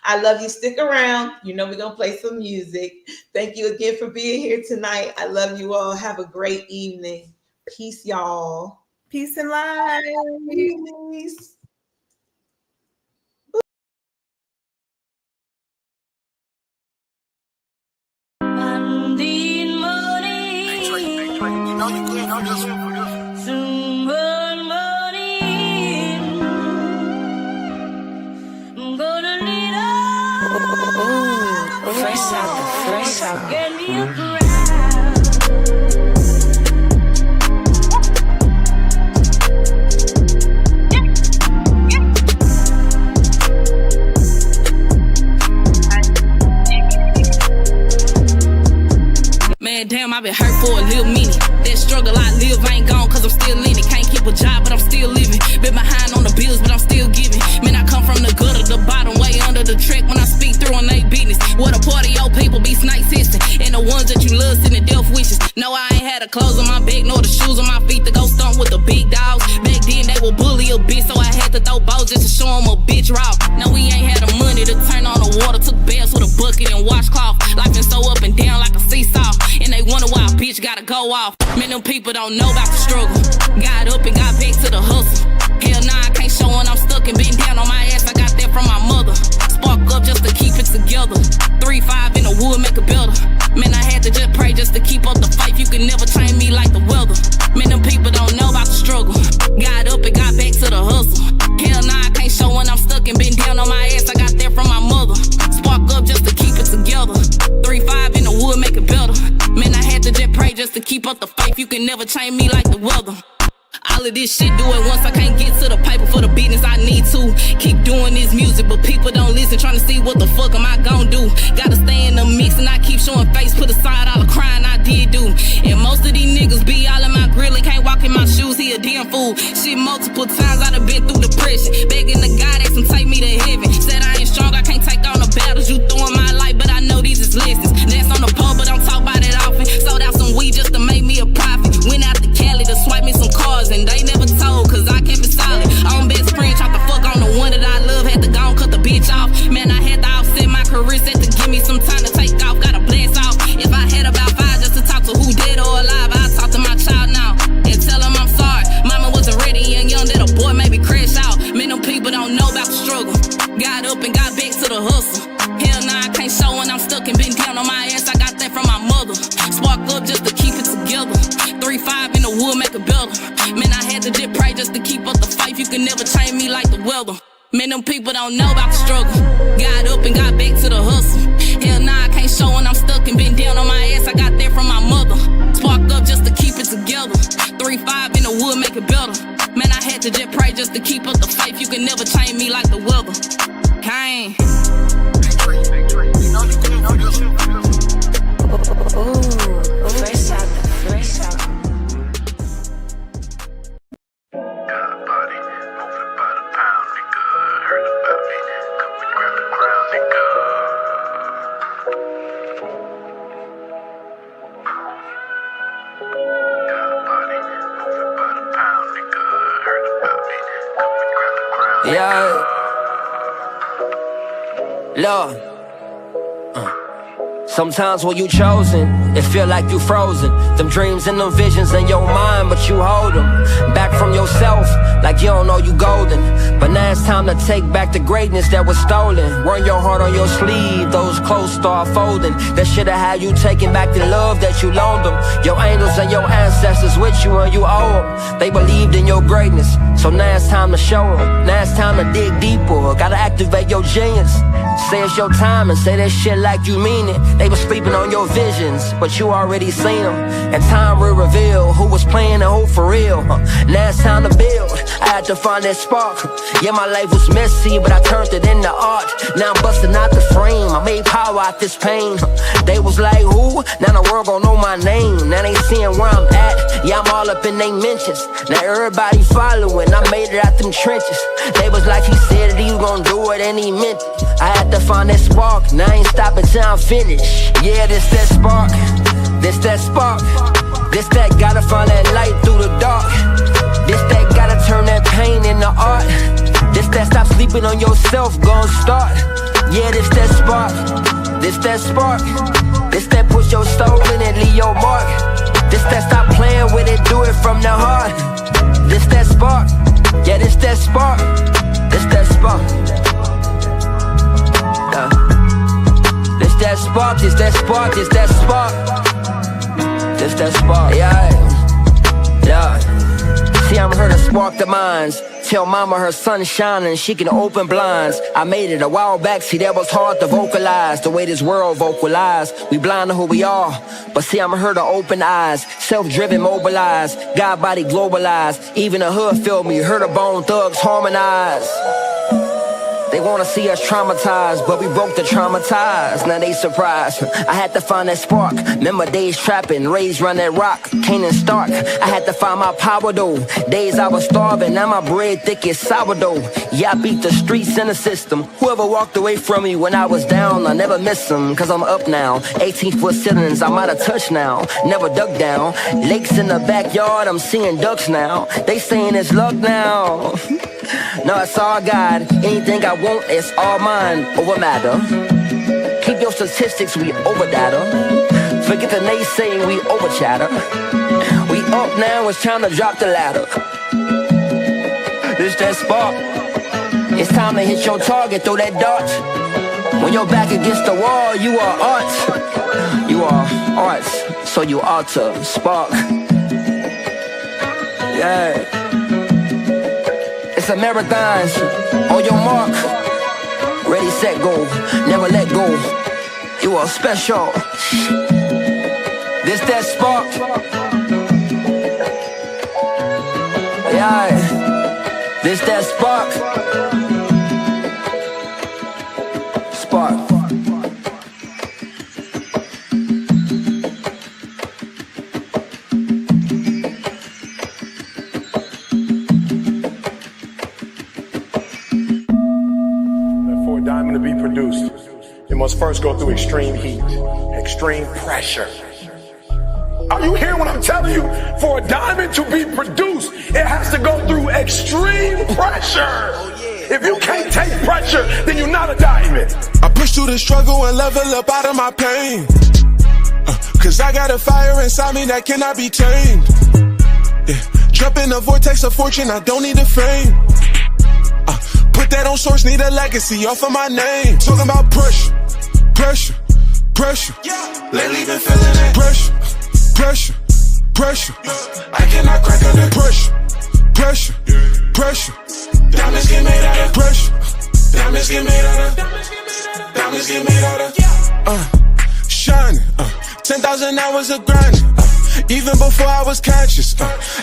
I love you. Stick around. We're going to play some music. Thank you again for being here tonight. I love you all. Have a great evening. Peace, y'all. Peace and light. Peace. Fresh out. Get me a crowd. Man, damn, I've been hurt for a little minute. That struggle I live ain't gone cause I'm still in it. Can't keep a job, but I'm still living. Been behind on the bills, but I'm still giving. Man, I come from the gutter, the bottom, way under the track when I speak through on they business. What a party, old people be snake sisters. And the ones that you love send the death wishes. No, I ain't had the clothes on my back, nor the shoes on my feet to go stomp with the big dogs. Back then, they would bully a bitch, so I had to throw balls just to show them a bitch raw. No, we ain't had the money to turn on the water. Took baths with a bucket and washcloth. Life been so up and down like a seesaw. And they wonder why a bitch gotta go off. Man, them people don't know about the struggle. Got up and got back to the hustle. Hell nah, I can't show when I'm stuck and been down on my ass. I got that from my mother. Spark up just to keep it together. 3-5 in the wood make it better. Man, I had to just pray just to keep up the fight. You can never train me like the weather. Man, them people don't know about the struggle. Got up and got back to the hustle. Hell nah, I can't show when I'm stuck and been down on my ass. I got that from my mother. Spark up just to keep it together. 3-5 in the wood make it better. Man, I had to just pray just to keep up the faith. You can never change me like the weather. All of this shit, do it once. I can't get to the paper for the business I need to. Keep doing this music, but people don't listen. Trying to see what the fuck am I gon' do. Gotta stay in the mix and I keep showing face. Put aside all the crying I did do. And most of these niggas be all in my grill and can't walk in my shoes. He a damn fool. Shit, multiple times I done been through depression. Begging the God that can take me to heaven. Said I ain't strong, I can't take on the battles you throw in my life, but I know these is lessons. That's on the pole, but don't talk about it often. Sold out some weed just faith, you can never change me like the weather. Man, them people don't know about the struggle. Got up and got back to the hustle. Hell nah, I can't show when I'm stuck and been down on my ass. I got that from my mother. Sparked up just to keep it together. 3-5 in the wood, make it better. Man, I had to just pray just to keep up the faith. You can never change me like the weather. Kane. Ooh, fresh out the fresh out. Yeah, Lord. Sometimes when you chosen, it feel like you frozen. Them dreams and them visions in your mind, but you hold them back from yourself, like you don't know you golden. But now it's time to take back the greatness that was stolen. Wear your heart on your sleeve, those clothes start folding. That should've had you taking back the love that you loaned them. Your angels and your ancestors with you and you owe them. They believed in your greatness, so now it's time to show them. Now it's time to dig deeper, gotta activate your genius. Say it's your time and say that shit like you mean it. They was sleeping on your visions, but you already seen them. And time will reveal who was playing and who for real. Now it's time to build, I had to find that spark. Yeah, my life was messy, but I turned it into art. Now I'm busting out the frame, I made power out this pain. They was like, who? Now the world gon' know my name. Now they seeing where I'm at, yeah, I'm all up in they mentions. Now everybody following, I made it out them trenches. They was like, he said that he was gon' do it and he meant it. I had to find that spark, now I ain't stopping till I'm finished. Yeah, this that spark, this that spark. This that gotta find that light through the dark. This that gotta turn that pain into art. This that stop sleeping on yourself, gon' start. Yeah, this that spark, this that spark. This that push your soul in and leave your mark. This that stop playing with it, do it from the heart. This that spark, yeah, this that spark. This that spark. This that spark, this that spark, this that spark. This that spark, yeah, yeah. See, I'm here to spark the minds. Tell mama her sun's shining, she can open blinds. I made it a while back, see that was hard to vocalize. The way this world vocalize, we blind to who we are. But see, I'm here to open eyes, self-driven, mobilized, God body globalized. Even the hood feel me, heard the bone thugs harmonize. They wanna see us traumatized, but we broke the traumatized. Now they surprised. I had to find that spark. Remember days trapping, raised round that rock, Canaan Stark. I had to find my power though. Days I was starving, now my bread thick as sourdough. Yeah, I beat the streets and the system. Whoever walked away from me when I was down, I never miss them, cause I'm up now. 18-foot ceilings, I'm out of touch now. Never duck down. Lakes in the backyard, I'm seeing ducks now. They saying it's luck now. No, it's all God. Anything I want, it's all mine. Over matter. Keep your statistics, we over data. Forget the naysaying, we over chatter. We up now, it's time to drop the ladder. This that spark. It's time to hit your target, throw that dart. When you're back against the wall, you are art. You are arts, so you ought to spark. Yeah. It's a marathon, on your mark. Ready, set, go, never let go. You are special. This that spark. Yeah, this that spark. Spark. To be produced, it must first go through extreme heat, extreme pressure. Are you hearing what I'm telling you? For a diamond to be produced, it has to go through extreme pressure. If you can't take pressure, then you're not a diamond. I push through the struggle and level up out of my pain. Cause I got a fire inside me that cannot be tamed. Yeah. Jump in the vortex of fortune, I don't need the fame. Put that on source, need a legacy off of my name. Talking about pressure, pressure, pressure. Lately been feeling it. Pressure, pressure, pressure. I cannot crack under pressure, pressure, pressure. Diamonds get made out of pressure. Diamonds get made out of. Diamonds get made out of. Shining. 10,000 hours of grinding. Even before I was conscious,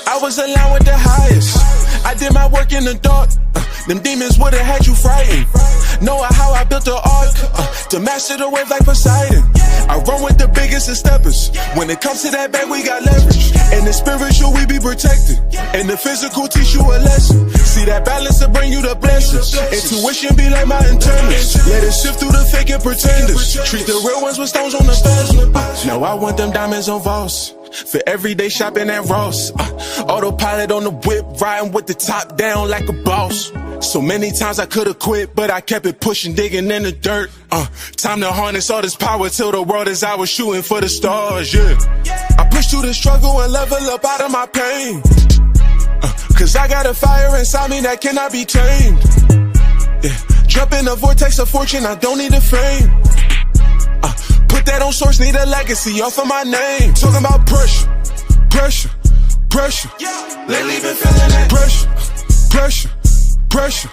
I was aligned with the highest. I did my work in the dark. Them demons would've had you frightened. Know how I built the ark to master the wave like Poseidon. I run with the biggest of steppers. When it comes to that bag, we got leverage. In the spiritual, we be protected. In the physical, teach you a lesson. See that balance to bring you the blessings. Intuition be like my internals. Let it sift through the fake and pretenders. Treat the real ones with stones on the stars. Now I want them diamonds on Voss. For everyday shopping at Ross. Autopilot on the whip, riding with the top down like a boss. So many times I could've quit, but I kept it pushing, digging in the dirt. Time to harness all this power till the world is I was shooting for the stars, yeah. I pushed through the struggle and level up out of my pain. Cause I got a fire inside me that cannot be tamed. Yeah. Jump in the vortex of fortune, I don't need the fame. Put that on source, need a legacy off of my name. Talking about pressure, pressure, pressure. Lately been feeling that pressure, pressure, pressure.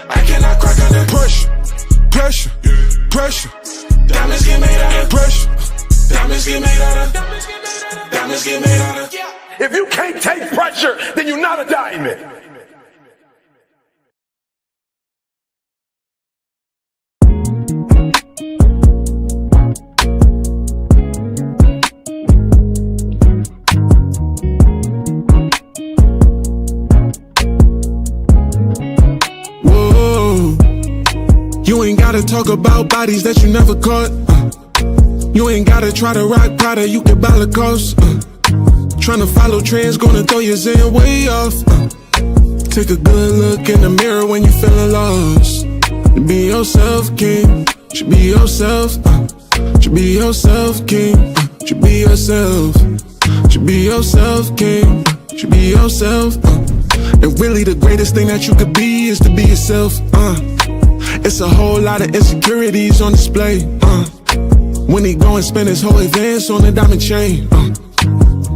I cannot crack under pressure, pressure, pressure. Diamonds get made out of pressure. Diamonds get made out of. Diamonds get made out of. If you can't take pressure, then you're not a diamond. You ain't gotta talk about bodies that you never caught. You ain't gotta try to rock Prada, you can buy Lacoste. Tryna follow trends, gonna throw your zen way off. Take a good look in the mirror when you feeling lost. You be yourself, king. You be yourself. You be yourself, king. You be yourself. You be yourself, king. You be yourself. And really the greatest thing that you could be is to be yourself. It's a whole lot of insecurities on display. When he go and spend his whole advance on a diamond chain.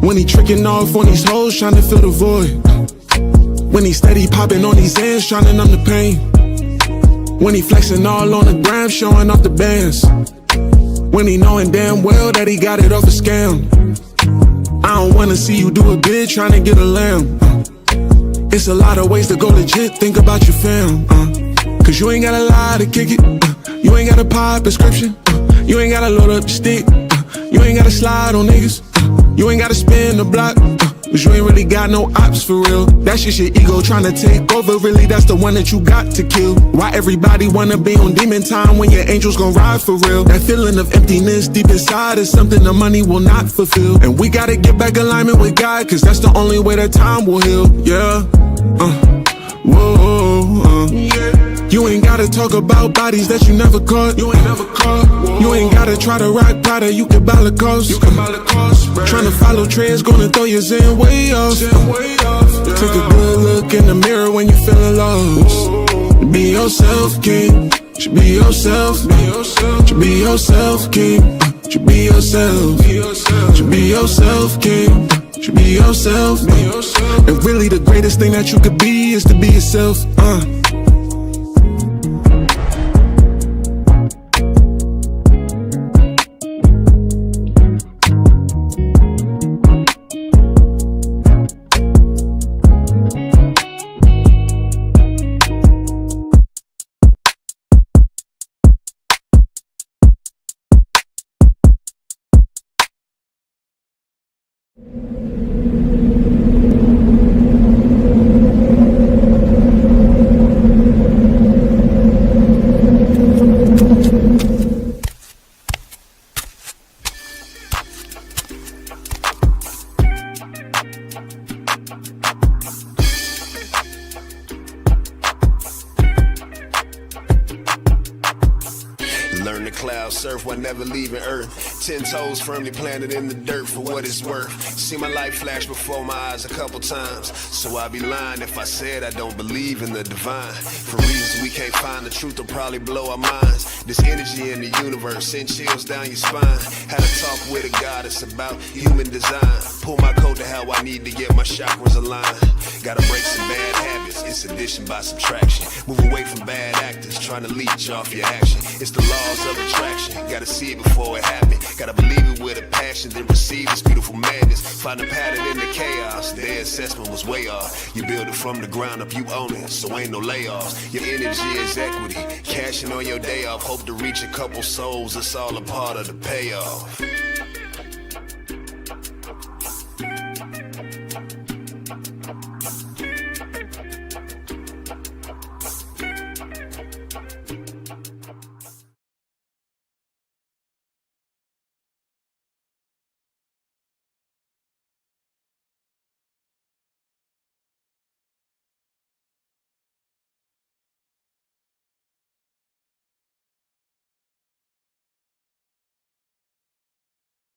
When he tricking off on these hoes trying to fill the void. When he steady popping on these ends trying to numb the pain. When he flexing all on the gram showing off the bands. When he knowing damn well that he got it off a scam. I don't wanna see you do a bid trying to get a lamb. It's a lot of ways to go legit, think about your fam. Cause you ain't gotta lie to kick it. You ain't gotta pop prescription. You ain't gotta load up the stick. You ain't gotta slide on niggas. You ain't gotta spin the block. Cause you ain't really got no ops for real. That's just your ego trying to take over. Really, that's the one that you got to kill. Why everybody wanna be on demon time when your angels gon' ride for real? That feeling of emptiness deep inside is something the money will not fulfill. And we gotta get back alignment with God, cause that's the only way that time will heal. Yeah. Whoa. Yeah. You ain't gotta talk about bodies that you never caught. You ain't never caught. Whoa. You ain't gotta try to rock Prada, you can buy Lacoste. You can buy Lacoste. Tryna follow trends, gonna throw your zen way off. Yeah. Take a good look in the mirror when you feeling lost. Be yourself, king. You be yourself. You be yourself, king. You be yourself. You be yourself, king. You be yourself. And really the greatest thing that you could be is to be yourself. Learn to cloud surf while never leaving Earth. 10 toes firmly planted in the dirt for what it's worth. See my life flash before my eyes a couple times, so I'd be lying if I said I don't believe in the divine. For reasons we can't find, the truth will probably blow our minds. This energy in the universe send chills down your spine. Had a talk with a goddess about human design. Pull my code to how I need to get my chakras aligned. Gotta break some bad habits, it's addition by subtraction. Move away from bad actors, trying to leech off your action. It's the laws of attraction, gotta see it before it happens. Gotta believe it with a passion, then receive this beautiful madness. Find a pattern in the chaos, their assessment was way off. You build it from the ground up, you own it, so ain't no layoffs. Your energy is equity, cashing on your day off. Hope to reach a couple souls, it's all a part of the payoff.